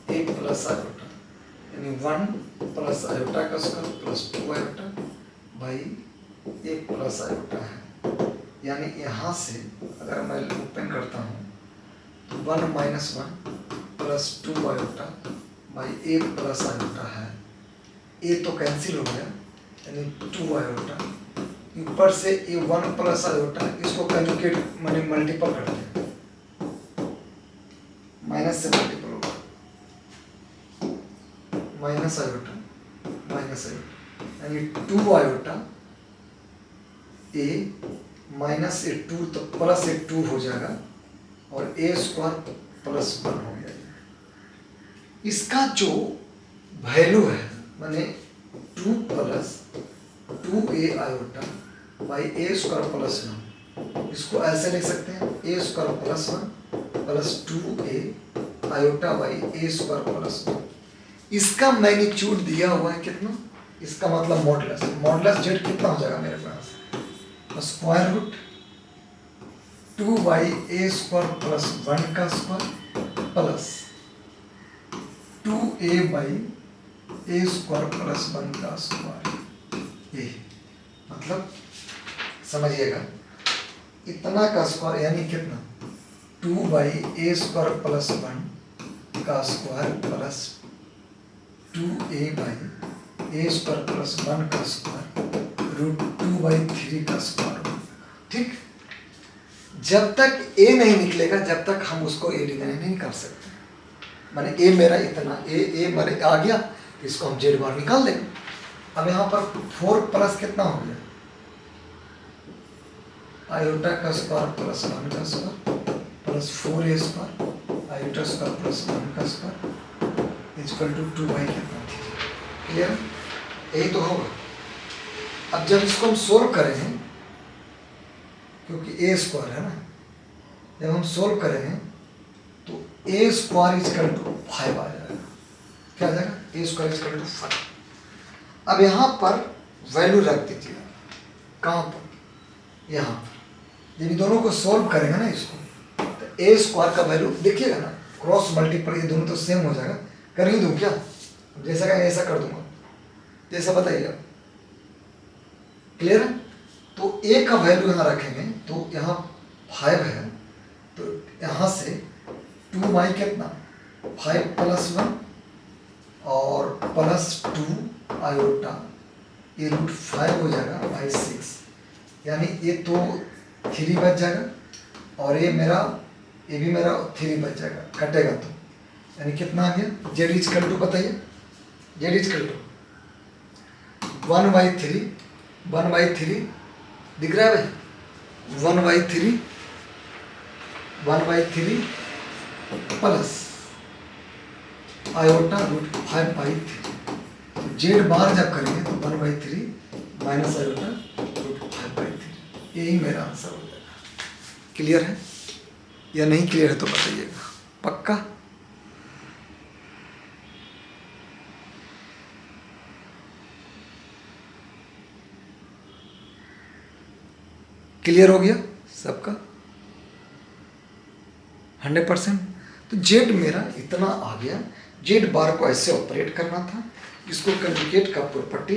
ए प्लस आयोटा, यानी 1 प्लस आयोटा का square plus 2 iota by A plus iota है। यानी यहाँ से अगर मैं ओपन करता हूँ तो 1 minus 1 plus 2 iota by A plus iota है। ए तो कैंसिल हो गया, यानी 2 आयोटा ऊपर से ए 1 प्लस आयोटा, इसको कंजुगेट माने मल्टीपल करते हैं, माइनस से मल्टीपल होगा, माइनस आयोटा माइनस आयोटा, यानी 2 आयोटा ए माइनस ए 2 तो प्लस ए 2 हो जाएगा और ए स्क्वायर प्लस 1 हो जाएगा। इसका जो वैल्यू है माने 2 plus 2a iota by a square plus 1, इसको ऐसे लिख सकते हैं a square plus 1 plus 2a iota by a square plus 1। इसका मैग्नीट्यूड दिया हुआ है कितना, इसका मतलब मॉडुलस, मॉडुलस जेड कितना हो जाएगा मेरे पास, square root 2 by a square plus 1 का square plus 2a by a square plus 1 का स्क्वायर। ये मतलब समझिएगा, इतना का स्क्वायर यानी कितना 2 बाई ए स्क्वायर प्लस 1 का square plus 2a by a square plus 1 का स्क्वायर √2/3 का स्क्वायर। ठीक, जब तक ए नहीं निकलेगा जब तक हम उसको ए नहीं कर सकते। माने ए मेरा इतना ए मेरे आ गया, इसको हम जेड बार निकाल देंगे। अब यहाँ पर 4 प्लस कितना हो गया, आयोटा का स्क्वायर प्लस 1 का square plus 4a square iota square plus 1 का स्क्वायर इक्वल टू 2/3। क्लियर, यही तो होगा। अब जब इसको हम सोल्व करेंगे, क्योंकि ए स्क्वायर है ना, जब हम सोल्व करेंगे तो ए स्क्वायर इक्वल टू 5 आ जाएगा। क्या आ जाएगा, ए स्क्वायर इक्वल टू 5। अब यहाँ पर वैल्यू रख दीजिए, कहाँ पर, यहाँ पर। जब दोनों को सोल्व करेंगे ना इसको, तो ए स्क्वायर का वैल्यू देखिएगा ना, क्रॉस मल्टीपल ये दोनों तो सेम हो जाएगा। कर ही दूँ क्या, जैसा कहें ऐसा कर दूंगा, जैसा बताइए आप। क्लियर है, तो ए का वैल्यू यहाँ रखेंगे तो यहाँ 5 है, तो यहाँ से 2 बाई कितना 5 प्लस 1 और प्लस 2 आयोटा, ये √5 हो जाएगा बाई 6, यानी ये तो 3 बच जाएगा और ये भी मेरा 3 बच जाएगा, कटेगा तो यानी कितना आ गया, जेड इजकल टू बताइए, जेड इजकल टू 1/3, 1/3 दिख रहा है भाई, 1/3 प्लस आयोटा √5/3। जेड बार जब करेंगे तो 1/3 माइनस आयोटा √5/3, यही मेरा आंसर हो जाएगा। क्लियर है या नहीं क्लियर है तो बताइएगा, पक्का? क्लियर हो गया सबका 100%? तो जेड मेरा इतना आ गया। जेड बार को ऐसे ऑपरेट करना था, इसको कंजुगेट का प्रॉपर्टी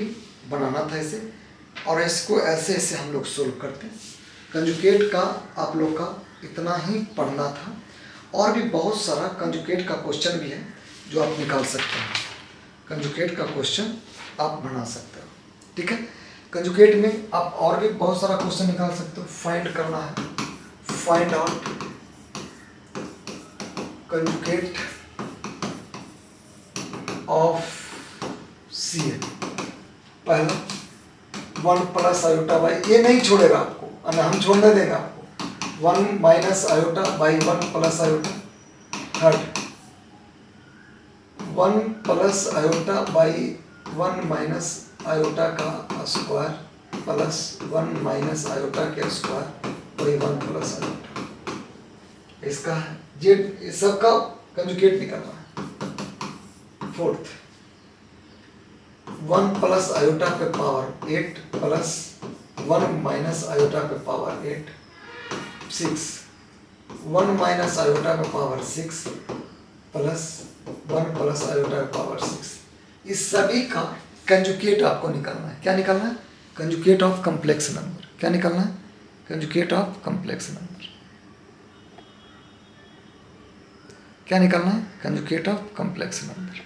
बनाना था ऐसे, और इसको ऐसे ऐसे हम लोग सोल्व करते हैं। कंजुगेट का आप लोग का इतना ही पढ़ना था, और भी बहुत सारा कंजुगेट का क्वेश्चन भी है जो आप निकाल सकते हैं। कंजुगेट का क्वेश्चन आप बना सकते हो, ठीक है। कंजुगेट में आप और भी बहुत सारा क्वेश्चन निकाल सकते हो। फाइंड करना है, find out conjugate of CN। पहला 1 प्लस आयोटा बाई, ये नहीं छोड़ेगा आपको, हम छोड़ने देंगे आपको। 1 minus iota by 1 plus iota. Third 1 plus iota by 1 minus iota का स्क्वायर प्लस 1 माइनस आयोटा के स्क्वायर बाई 1 प्लस आयोटा। इसका है जेड, इस सब का कंजुगेट निकालना है। फोर्थ 1 प्लस आयोटा पे पावर 8 प्लस 1 माइनस आयोटा पे पावर 8। 6 1 माइनस आयोटा पे पावर 6 प्लस 1 प्लस आयोटा पे पावर 6। इस सभी का कंजुगेट आपको निकालना है। क्या निकालना है? Conjugate of complex number. क्या निकालना है? Conjugate of complex number. क्या निकालना है? Conjugate of complex number.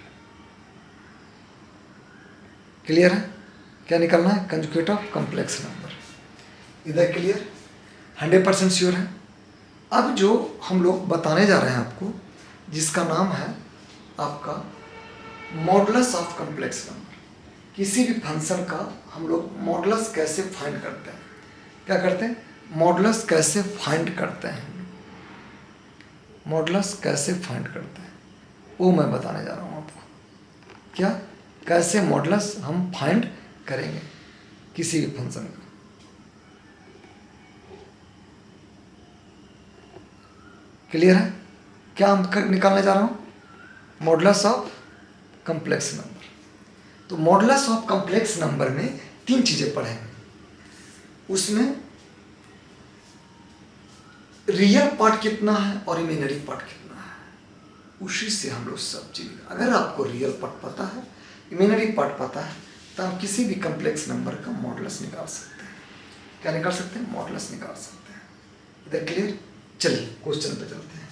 Clear है? क्या निकालना है? Conjugate of complex number. इधर क्लियर? 100% श्योर है? अब जो हम लोग बताने जा रहे हैं आपको, जिसका नाम है आपका मॉडुलस ऑफ कॉम्प्लेक्स नंबर। किसी भी फंक्शन का हम लोग मॉडुलस कैसे फाइंड करते हैं? क्या करते हैं? मॉडुलस कैसे फाइंड करते हैं, मॉडुलस कैसे फाइंड करते हैं वो मैं बताने जा रहा हूँ आपको। क्या, कैसे मॉडुलस हम फाइंड करेंगे किसी भी फंक्शन का। क्लियर है? क्या हम निकालने जा रहा हूँ? Modulus of complex number. तो मॉडुलस ऑफ कॉम्प्लेक्स नंबर में 3 चीजें पढ़ेंगे। उसमें रियल पार्ट कितना है और इमेजिनरी पार्ट कितना है, उसी से हम लोग सब चीज, अगर आपको रियल पार्ट पता है, इमेजिनरी पार्ट पता है, तो हम किसी भी कॉम्प्लेक्स नंबर का मॉडुलस निकाल सकते हैं। क्या निकाल सकते हैं? मॉडुलस निकाल सकते हैं। इधर क्लियर? चलिए क्वेश्चन पे चलते हैं।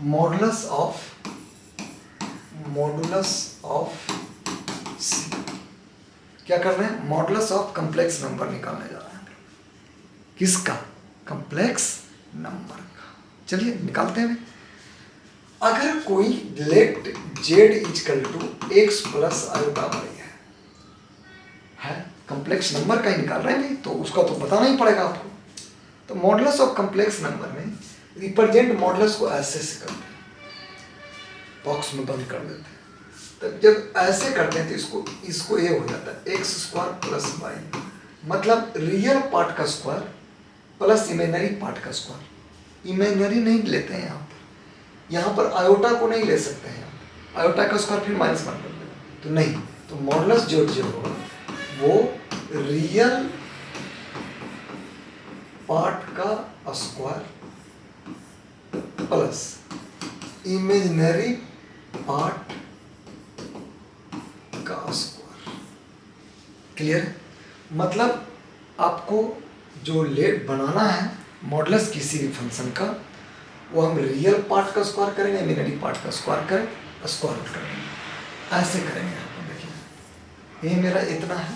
Modulus of C। क्या कर रहे हैं? मॉडुलस ऑफ कॉम्प्लेक्स नंबर निकालने जा रहे हैं। किसका? कॉम्प्लेक्स नंबर का। चलिए निकालते हैं। अगर कोई let Z equal to x plus iota by है, कॉम्प्लेक्स नंबर का ही निकाल रहे हैं भाई, तो उसका तो बताना ही पड़ेगा आपको। तो मॉडुलस ऑफ कॉम्प्लेक्स नंबर में रिप्रेजेंट मॉडुलस को ऐसे से करते हैं, बॉक्स में बंद कर देते हैं। तो जब ऐसे करते हैं तो इसको ये हो जाता है एक्स स्क्वायर प्लस वाई, मतलब रियल पार्ट का स्क्वायर प्लस इमेजिनरी पार्ट का स्क्वायर। इमेजिनरी नहीं लेते हैं यहाँ पर आयोटा को नहीं ले सकते हैं। आयोटा का स्क्वायर फिर -1 कर देगा, तो नहीं। तो मॉडुलस जो होगा वो रियल पार्ट का स्क्वायर प्लस इमेजिनरी पार्ट का स्क्वायर। क्लियर है? मतलब आपको जो लेट बनाना है मॉडुलस किसी भी फंक्शन का, वो हम रियल पार्ट का स्क्वायर करेंगे, इमेजिनरी पार्ट का स्क्वायर करें, स्क्वायर रूट करेंगे, ऐसे करेंगे। आप देखिए ये मेरा इतना है,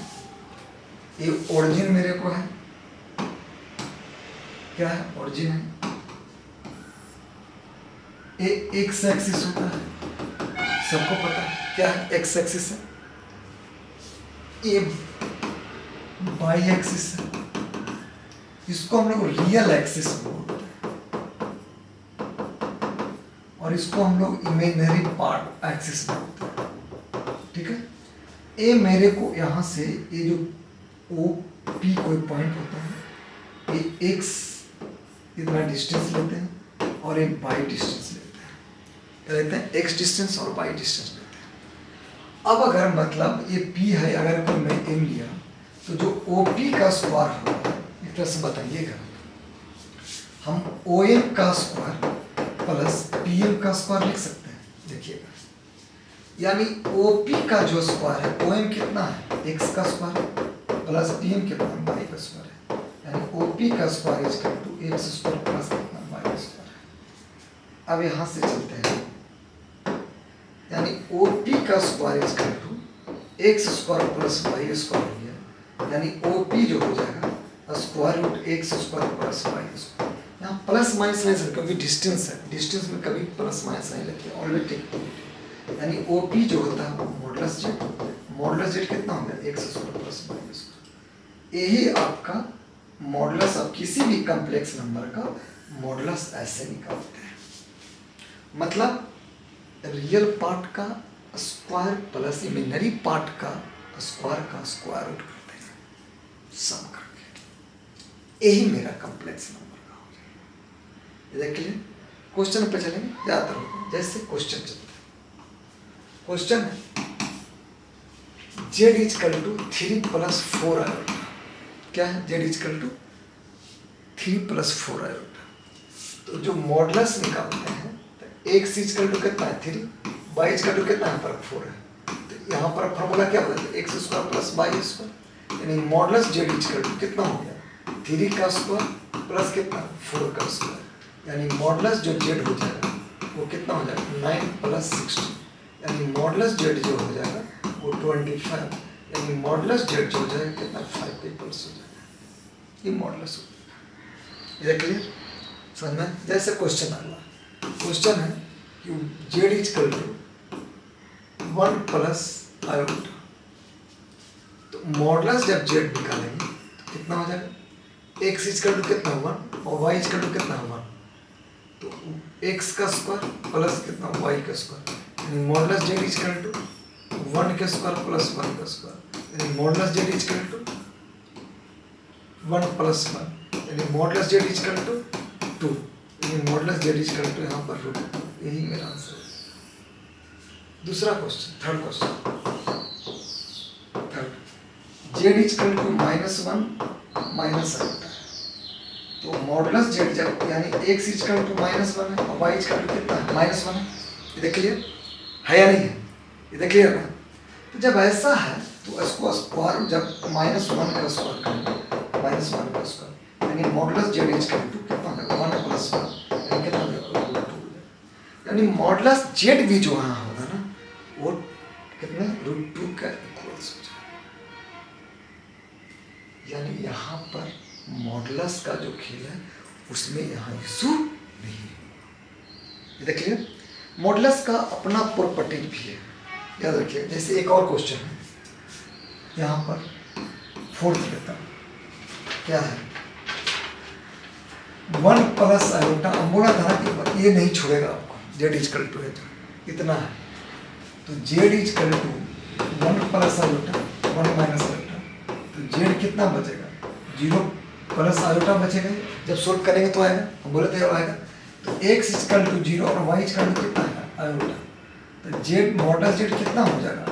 ये ओरिजिन मेरे को है, क्या है? ओरिजिन है। ये एक्स एक्सिस होता है, सबको पता है क्या है, एक्स एक्सिस है, ये वाई एक्सिस है, इसको हम लोग रियल एक्सिस बोलते हैं और इसको हम लोग इमेजिनरी पार्ट एक्सिस बोलते हैं। ठीक है, ये मेरे को यहाँ से ये जो ओ पी कोई पॉइंट होता है, ये एक्स इतना डिस्टेंस लेते हैं और एक वाई डिस्टेंस लेते हैं, क्या लेते हैं, एक्स डिस्टेंस और वाई डिस्टेंस लेते हैं। अब अगर मतलब ये पी है, अगर कोई मैं एम लिया तो जो ओ पी का स्क्वायर होगा, एक तरह से बताइएगा, हम ओ एम का स्क्वायर प्लस पी एम का स्क्वायर लिख सकते हैं, देखिएगा, यानी ओ पी का जो स्क्वायर है, ओ एम कितना है, एक्स का स्क्वायर प्लस पी एम कितना, वाई का स्क्वायर है, यानी ओ पी का square is equal to X square plus कितना, वाई का स्क्वायर है। अब यहाँ से चलते हैं, यानी ओ पी का square is equal to X square plus Y square हो गया, यानी ओ पी जो हो जाएगा square root X square plus Y square. यहाँ प्लस माइनस नहीं सर, क्योंकि डिस्टेंस है, डिस्टेंस में कभी प्लस माइनस नहीं लेते, ऑलवेज टेक, यानी ओ पी जो होता है वो मॉडुलस जेड, मॉडुलस जेड कितना हो गया, X square plus Y square. यही आपका मॉडुलस, अब किसी भी कॉम्प्लेक्स नंबर का मॉडुलस ऐसे निकालते हैं, मतलब रियल पार्ट का स्क्वायर प्लस इमेजिनरी पार्ट का स्क्वायर रूट करते हैं, सम करके, यही मेरा कॉम्प्लेक्स नंबर का हो जाएगा। देखिए क्वेश्चन पे चलेंगे, ज्यादातर होता है जैसे क्वेश्चन चलते हैं, क्वेश्चन है Z is equal to 3 + 4 iota, क्या है, Z is equal to 3 + 4 iota. तो जो मॉडुलस निकालते हैं, एक्स इज इक्वल टू कितना है 3, वाई इज इक्वल टू कितना है, पर 4 है, तो यहाँ पर फॉर्मूला क्या बदलते हैं, x square plus Y square, यानी modulus Z is equal to कितना हो गया, 3 का स्क्वायर प्लस कितना 4 का स्क्वायर, यानी मॉडुलस जो जेड हो जाएगा वो कितना हो जाएगा 9 + 16, यानी मॉडुलस जेड जो हो जाएगा वो 25, यानी मॉडुलस जेड जो हो जाएगा कितना 5 के प्लस हो जाएगा, ये मॉडुलस हो जाएगा। ये क्लियर समझ में। जैसे क्वेश्चन अगला क्वेश्चन है कि Z is equal to 1 + iota, तो मॉडुलस जब जेड निकालेंगे तो कितना हो जाएगा, एक्स इज इक्वल टू कितना 1 और वाई इज इक्वल टू कितना 1, तो एक्स का स्क्वायर प्लस कितना वाई का स्क्वायर, यानी modulus Z is equal to 1 का स्क्वायर प्लस 1 का स्क्वायर, यानी modulus Z is equal to 1 + 1, यानी modulus Z is equal to 2, यानी modulus Z is equal to यहाँ पर रूट, यही मेरा आंसर है। दूसरा question, third question, third Z is equal to -1 minus iota, तो मॉडुलस जेड जब, यानी एक्स इज इक्वल टू -1 है और वाई इज इक्वल टू कितना है -1 है, ये क्लियर है या नहीं है, ये क्लियर है। तो जब ऐसा है तो इसको स्क्वायर, जब -1 का स्क्वायर करेंगे, -1 का स्क्वायर, यानी modulus Z is equal to कितना होगा 1 + 1, यानी कितना हो जाएगा √2, यानी मॉडुलस जेड भी जो यहाँ होगा ना वो कितना √2 का इक्वल्स हो जाएगा, यानी यहाँ पर मॉडुलस का जो खेल है उसमें यहाँ इशू नहीं है। ये क्लियर। मॉडुलस का अपना प्रॉपर्टी भी है, याद रखिए। जैसे एक और क्वेश्चन है यहाँ पर, फोर्थ लेता हूँ, क्या है 1 + आयोटा, बोला था ना कि ये नहीं छोड़ेगा आपको, जेड इज इक्वल टू है तो इतना है, तो Z is equal to 1 + iota 1 - iota, तो जेड कितना बचेगा 0 + आयोटा बचेगा, जब सोल्व करेंगे तो आएगा, हम बोले थे आएगा, तो एक्स इज इक्वल टू 0 और वाई इज इक्वल टू कितना है आयोटा, तो जेड मॉडुलस जेड कितना हो जाएगा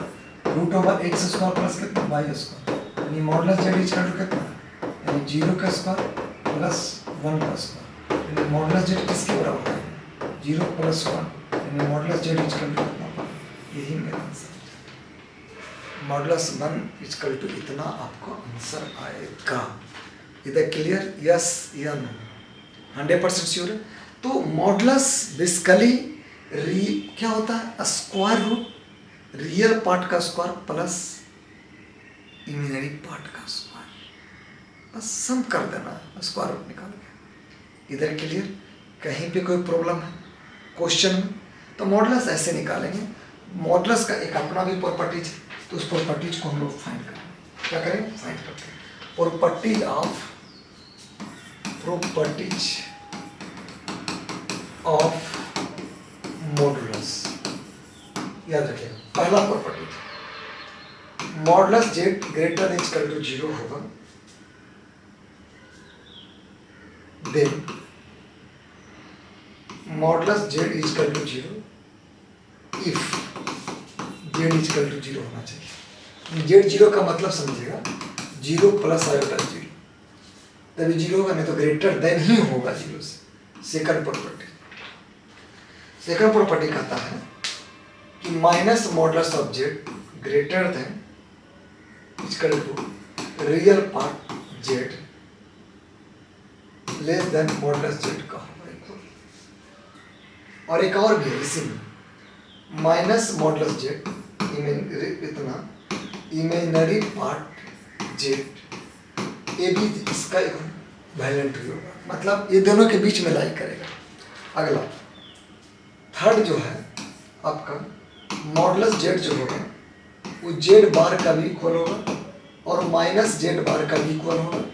√x² प्लस कितना वाई स्क्वायर, यानी modulus Z is equal to कितना, यानी 0 का स्क्वायर प्लस 1 का स्क्वायर, यानी मॉडुलस जेड किसके बराबर है 0 + 1, यानी modulus Z is equal to कितना, यही मेरा आंसर है, मॉडुलस 1 इज इक्वल टू इतना आपको आंसर आएगा। इधर क्लियर, यस या नो, 100% श्योर है। तो मॉडुलस बेसिकली क्या होता है, स्क्वायर रूट रियल पार्ट का स्क्वायर प्लस इमेजिनरी पार्ट का स्क्वायर, बस सम कर देना, स्क्वायर रूट निकाल के। इधर क्लियर, कहीं पे कोई प्रॉब्लम है क्वेश्चन में, तो मॉडुलस ऐसे निकालेंगे मॉडुलस का एक अपना भी प्रॉपर्टीज है, तो उस प्रॉपर्टीज को हम लोग फाइंड करेंगे। क्या करेंगे? फाइंड करते हैं। प्रॉपर्टीज ऑफ मॉडुलस, याद रखिएगा। पहला property modulus Z greater than equal to 0 होगा, then modulus Z equal to 0 if Z equal to 0 होना चाहिए। जेड 0 का मतलब समझिएगा 0 प्लस आयोटा 0, तभी 0 होगा, नहीं तो ग्रेटर देन ही होगा 0 से। सेकंड प्रॉपर्टी कहता है कि minus modulus of Z greater than equal to real part Z less than modulus Z का होगा इक्वल। और एक और भी है इसी में, माइनस मॉडुलस जेड इतना इमेजिनरी पार्ट जेड, ये भी इसका वैलेंट होगा, मतलब ये दोनों के बीच में लाई करेगा। अगला थर्ड जो है आपका मॉडुलस जेड जो होगा वो जेड बार का भी इक्वल होगा और माइनस जेड बार का भी इक्वल होगा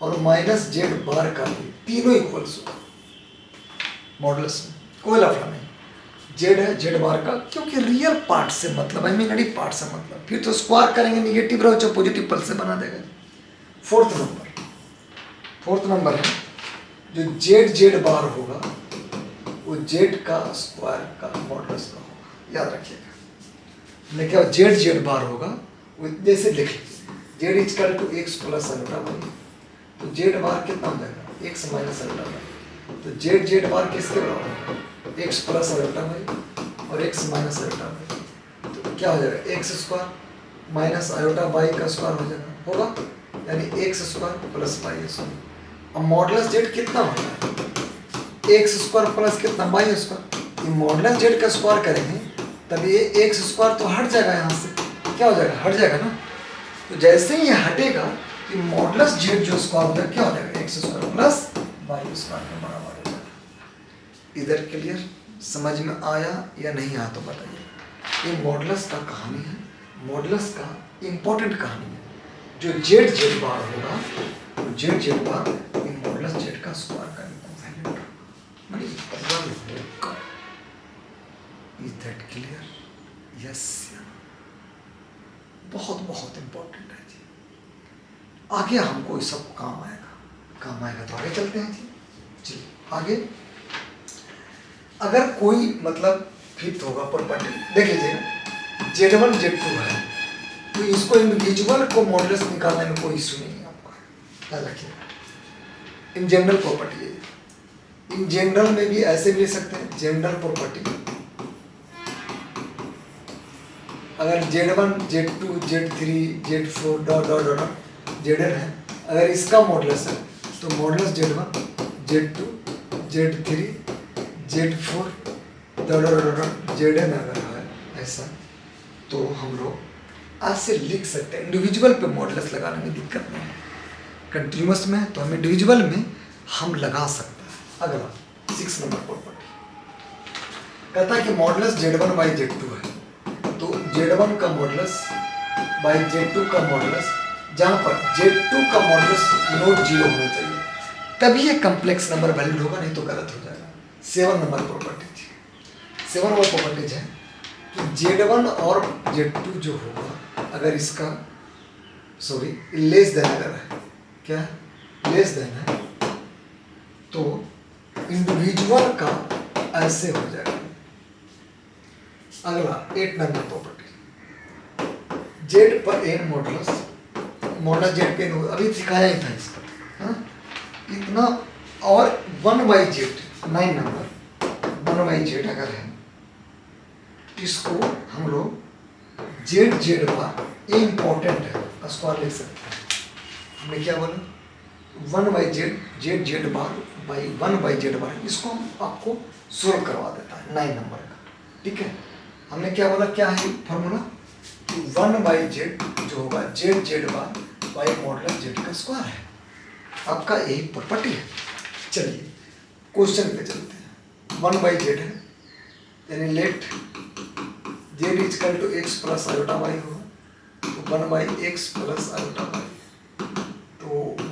और माइनस जेड बार का भी, तीनों इक्वल्स होगा मॉडुलस में, कोई लफड़ा नहीं। जेड है जेड बार का, क्योंकि रियल पार्ट से मतलब इमेजिनरी पार्ट से मतलब, फिर तो स्क्वायर करेंगे निगेटिव रहो चाहे पॉजिटिव पल से बना देगा। फोर्थ नंबर है जो जेड जेड बार होगा वो जेड का स्क्वायर का मॉडुलस का होगा, याद रखिएगा। हमने क्या जेड जेड बार होगा वो जैसे लिख लीजिए z equal to x plus iota y, तो जेड बार कितना हो जाएगा? एक्स माइनस अल्टा वाई, तो जेड बार किसके बराबर है? एक्स प्लस अल्टा वाई और एक्स माइनस अल्टा वाई, तो क्या हो जाएगा? X square minus iota y का स्क्वायर हो जाएगा, होगा, यानी x square plus Y square. अब मॉडुलस जेड कितना होगा? एक्स स्क्वायर प्लस कितना? Y square. ये मॉडुलस जेड का स्क्वायर करेंगे तब ये एक्स स्क्वायर तो हट जाएगा, यहाँ से क्या हो जाएगा? हट जाएगा ना। तो जैसे ही ये हटेगा कि मॉडुलस जेड जो स्क्वायर होगा क्या हो जाएगा? X square plus Y square के बराबर हो जाएगा। इधर क्लियर? समझ में आया या नहीं आया तो बताइए। ये मॉडुलस का कहानी है, मॉडुलस का इंपॉर्टेंट कहानी है। जो जेड जेड बार होगा वो जेड जेड बार इन मॉडुलस जेड का स्क्वायर का इक्विवेलेंट होगा, माने इक्वल होगा। Is that clear? यस, बहुत बहुत इंपॉर्टेंट है जी। आगे हमको ये सब काम आएगा तो आगे चलते हैं जी। चलिए आगे, अगर कोई मतलब फिफ्थ होगा प्रॉपर्टी, देख लीजिए Z1 Z2 है, तो इसको इंडिविजुअल को मॉडुलस निकालने में कोई इश्यू नहीं है आपका, याद रखिए। इन जनरल प्रॉपर्टी है, इन जनरल में भी ऐसे भी ले सकते हैं। जनरल प्रॉपर्टी अगर Z1 Z2 Z3 Z4 dot dot dot Zn है, अगर इसका मॉडुलस है तो modulus Z1 Z2 Z3 Z4 dot dot dot Zn अगर है ऐसा, तो हम लोग आज से लिख सकते हैं। इंडिविजुअल पे मॉडुलस लगाने में दिक्कत नहीं है, कंटिन्यूअस में तो हम इंडिविजुअल में हम लगा सकते हैं। अगला 6 नंबर प्रॉपर्टी कहता है कि मॉडुलस Z1 बाई Z2 है, तो Z1 का मॉडुलस बाई Z2 का मॉडुलस, जहाँ पर Z2 का मॉडुलस नॉट 0 होना चाहिए, तभी ये कम्प्लेक्स नंबर वैलिड होगा, नहीं तो गलत हो जाएगा। 7 नंबर प्रॉपर्टीज है कि Z1 और Z2 जो होगा अगर इसका लेस देन अगर है, क्या लेस देन है, तो इंडिविजुअल का ऐसे हो जाएगा। अगला 8 नंबर प्रॉपर्टी, जेड पर एन मॉडुलस जेड पे अभी सिखाया ही था इसका, हाँ इतना, और 1/z 9 नंबर 1/z अगर है, इसको हम लोग जेड जेड बार, ये इंपॉर्टेंट है, स्क्वायर लिख सकते हैं। हमने क्या बोला? 1/z Z z bar by 1/z बार, इसको हम आपको सोल्व करवा देता है 9 नंबर का, ठीक है। हमने क्या बोला, क्या है फॉर्मूला? 1/z जो होगा Z z bar by modulus Z का स्क्वायर है, आपका यही प्रॉपर्टी है। चलिए क्वेश्चन पे चलते हैं। 1/z है, यानी let Z equal to x plus iota Y होगा, तो 1/x प्लस आयोटा वाई, तो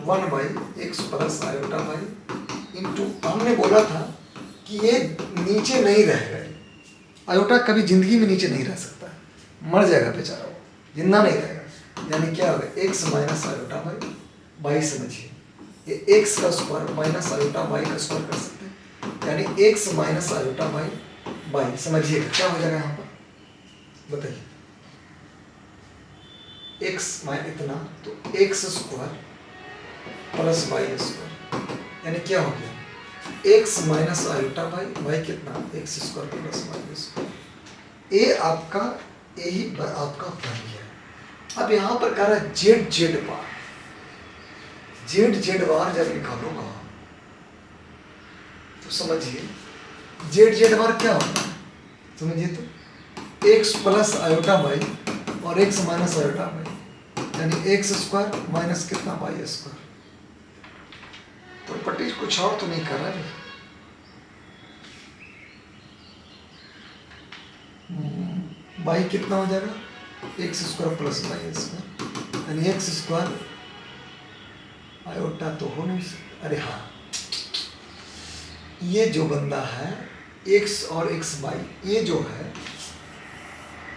1/x plus iota Y into, हमने बोला था कि ये नीचे नहीं रहेगा, आयोटा कभी जिंदगी में नीचे नहीं रह सकता, मर जाएगा बेचारा, वो जिंदा नहीं रहेगा। यानी क्या होगा, x माइनस आयोटा वाई समझिए, ये x का स्क्वायर माइनस आयोटा वाई का स्क्वायर कर सकते हैं, यानी x माइनस आयोटा वाई समझिएगा क्या हो जाएगा यहाँ पर बताइए, x माइनस इतना, तो x square plus Y square, यानी क्या हो गया, x माइनस आयोटा वाई कितना, X square plus Y square. ये आपका यही आपका बन गया। अब यहाँ पर कह रहा है जेड बार, जेड बार जब निकालूंगा तो समझिए जेड बार क्या होता है, समझिए तो x प्लस आयोटा वाई और x माइनस आयोटा वाई, यानी एक्स स्क्वायर माइनस कितना वाई स्क्वायर। प्रॉपर्टी कुछ और तो नहीं कर रहा है, वाई कितना हो जाएगा, x square plus Y square, यानी एक्स स्क्वायर आयोटा तो हो नहीं सकता, अरे हाँ, ये जो बंदा है एक्स और एक्स वाई, ये जो है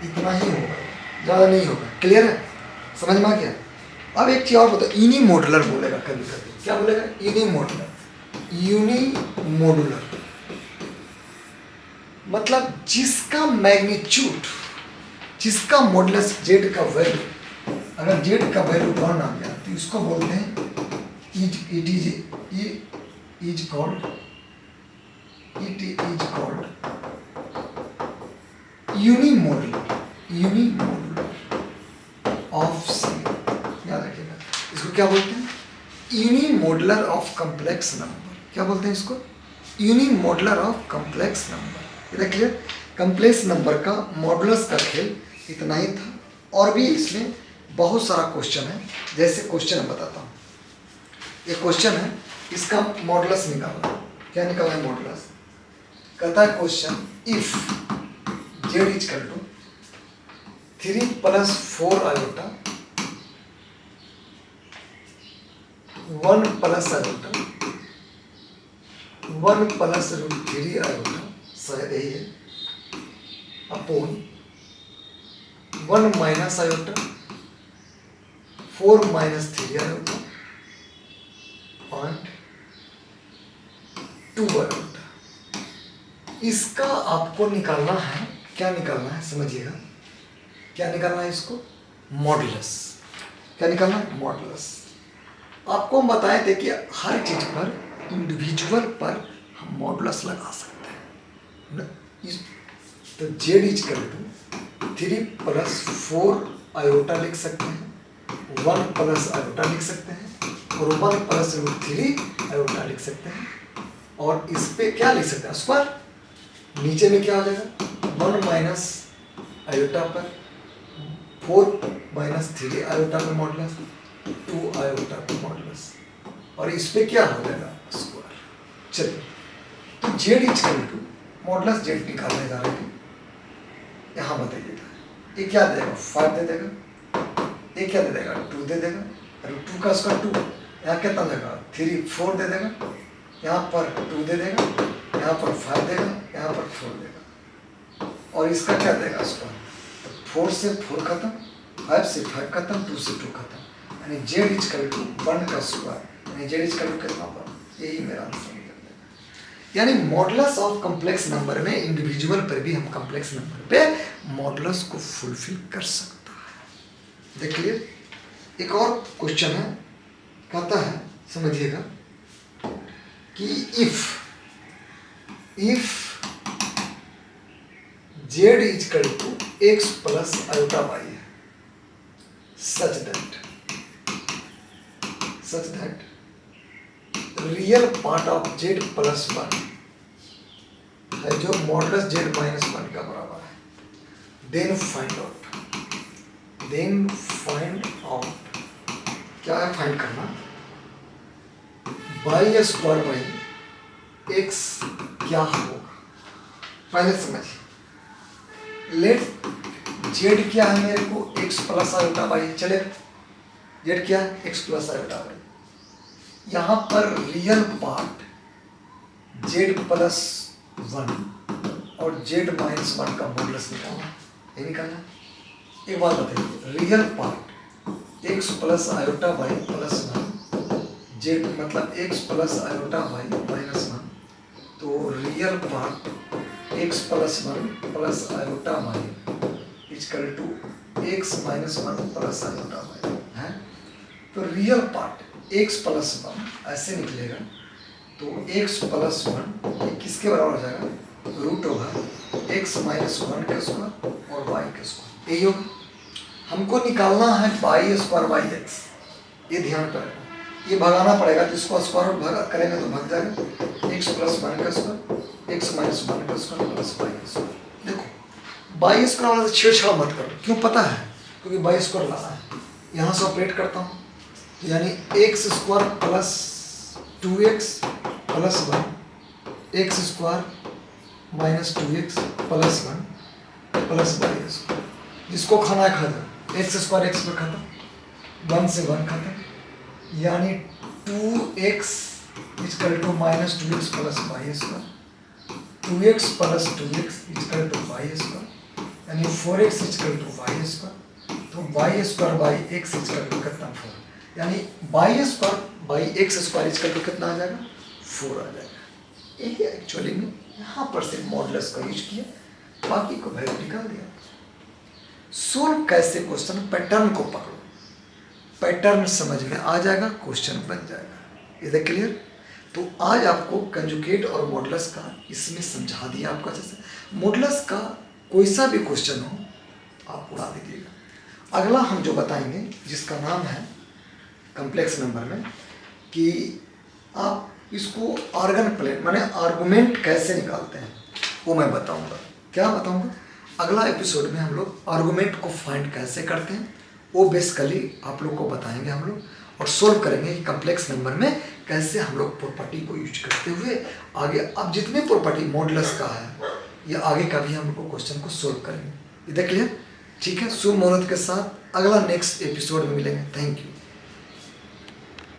इतना ही होगा, ज़्यादा नहीं होगा। क्लियर है, समझ में आ गया। अब एक चीज़ और बताओ, यूनिमोडुलर बोलेगा कभी कभी, क्या बोलेगा, यूनिमोडुलर। यूनिमोडुलर मतलब जिसका मैग्नीट्यूड, जिसका मॉडुलस जेड का वैल्यू, अगर जेड का वैल्यू 1 आ गया तो इसको बोलते हैं इट इज कॉल्ड यूनिमोडुलर ऑफ सी। याद रखिएगा, इसको क्या बोलते हैं, यूनिमोडुलर ऑफ कॉम्प्लेक्स नंबर। क्या बोलते हैं इसको, यूनिमोडुलर ऑफ कॉम्प्लेक्स नंबर। इधर क्लियर, कॉम्प्लेक्स नंबर का मॉडुलस का खेल इतना ही था, और भी इसमें बहुत सारा क्वेश्चन है। जैसे क्वेश्चन मैं बताता हूँ, ये क्वेश्चन है, इसका मॉडुलस निकालना। क्या निकालना है मॉडुलस, कहता है question, if Z is equal to 3 + 4 iota 1 + iota 1 + √3 iota, शायद यही है, upon 1 - iota 4 - 3 iota point 2 iota. इसका आपको निकालना है, क्या निकालना है समझिएगा, क्या निकालना है इसको, मॉडुलस। क्या निकालना है, मॉडुलस। आपको हम बताए थे कि हर चीज पर, इंडिविजुअल पर हम मॉडुलस लगा सकते हैं। तो Z is equal to 3 + 4 iota लिख सकते हैं, 1 + आयोटा लिख सकते हैं, और 1 + √3 आयोटा लिख सकते हैं, और इस पे क्या लिख सकते हैं, स्क्वायर। नीचे में क्या हो जाएगा, 1 - आयोटा पर 4 - 3 आयोटा पर मॉडुलस, 2 आयोटा पर मॉडुलस, और इस पे क्या हो जाएगा, स्क्वायर। चलिए, तो Z is equal to modulus Z निकालने जा रहे हैं, यहाँ बताइएगा, ये क्या देगा, 5 दे देगा, ये क्या दे देगा, 2 दे देगा, अरे 2 का स्क्वायर 2, यहाँ कितना देगा, 3 4 दे देगा, यहाँ पर 2 दे देगा, यहाँ पर 5 देगा, यहाँ पर 4 देगा, और इसका क्या देगा स्क्वायर, तो 4 से 4 खत्म, 5 से 5 खत्म, 2 से 2 खत्म, यानी जेड इज इक्वल टू 1 का स्क्वायर, यानी जेड इज इक्वल टू कितना पर, यही मेरा आंसर निकल जाएगा। यानी मॉडुलस ऑफ कॉम्प्लेक्स नंबर में, इंडिविजुअल पर भी हम कॉम्प्लेक्स नंबर पे मॉडुलस को फुलफिल कर सकता है। देख क्लियर। एक और क्वेश्चन है, कहता है समझिएगा कि if Z is equal to x plus iota Y है, such that real part of z plus 1 है जो मॉडुलस जेड माइनस 1 का बराबर है, देन फाइंड आउट क्या है, फाइंड करना बाई स्क्वायर बाई एक्स क्या होगा। पहले समझिए, लेट जेड क्या है मेरे को एक्स प्लस आयोटा वाई चले। जेड क्या है एक्स प्लस आयोटा वाई। यहाँ पर रियल पार्ट जेड प्लस 1 और जेड माइनस 1 का मॉडुलस निकालना, ये निकालना। एक बात बताइए, real part x plus iota y plus 1, z मतलब x plus iota y minus 1, तो real part x plus 1 plus iota y equal to x minus 1 plus iota Y है। तो रियल पार्ट एक्स प्लस 1 ऐसे निकलेगा, तो x plus 1 किसके बराबर हो जाएगा, रूट ओवर एक्स माइनस 1 का स्क्वायर और वाई का स्क्वायर। यही होगा। हमको निकालना है वाई स्क्वायर बाई एक्स, ये ध्यान पर रखना। ये भगाना पड़ेगा, तो इसको स्क्वायर रूट भगा करेंगे तो भाग जाएगा। एक्स प्लस 1 का स्क्वायर एक्स माइनस 1 का स्क्वायर प्लस वाई का स्क्वायर। देखो बाई स्क्वायर वाला से छेड़छाड़ मत करो, क्यों पता है, क्योंकि बाई स्क्वायर लाना है। यहाँ से ऑपरेट करता हूँ, तो यानी x square plus 2x plus 1 X square minus 2x plus 1 plus Y square. जिसको खाना है खा जाओ, एक्स स्क्वायर एक्स पर खत्म, 1 से 1 खत्म, यानी 2x equal to minus 2x plus Y square, 2x plus 2x equal to y square, यानी 4x equal to y square. तो y square by x equal to कितना 4, यानी y square by x square equal to कितना आ जाएगा 4 आ जाएगा। यही actually में यहाँ पर सिर्फ मॉडुलस का यूज किया, बाकी को वैल्यू निकाल दिया। सोल्व कैसे क्वेश्चन, पैटर्न को पकड़ो, पैटर्न समझ में आ जाएगा, क्वेश्चन बन जाएगा। Is it clear? तो आज आपको कंजुगेट और मॉडुलस का इसमें समझा दिया आपका। जैसे मॉडुलस का कोई सा भी क्वेश्चन हो आप उड़ा दीजिएगा। अगला हम जो बताएंगे जिसका नाम है कम्प्लेक्स नंबर में, कि आप इसको आर्गन प्लेन माने आर्गुमेंट कैसे निकालते हैं वो मैं बताऊंगा। क्या बताऊंगा? अगला एपिसोड में हम लोग आर्गुमेंट को फाइंड कैसे करते हैं वो बेसिकली आप लोग को बताएंगे हम लोग, और सोल्व करेंगे कि कम्प्लेक्स नंबर में कैसे हम लोग प्रॉपर्टी को यूज करते हुए आगे अब जितने प्रॉपर्टी मॉडुलस का है या आगे का भी हम लोग को क्वेश्चन को सोल्व करेंगे। इधर क्लियर? ठीक है, शुभ मुहूर्त के साथ अगला नेक्स्ट एपिसोड में मिलेंगे। Thank you.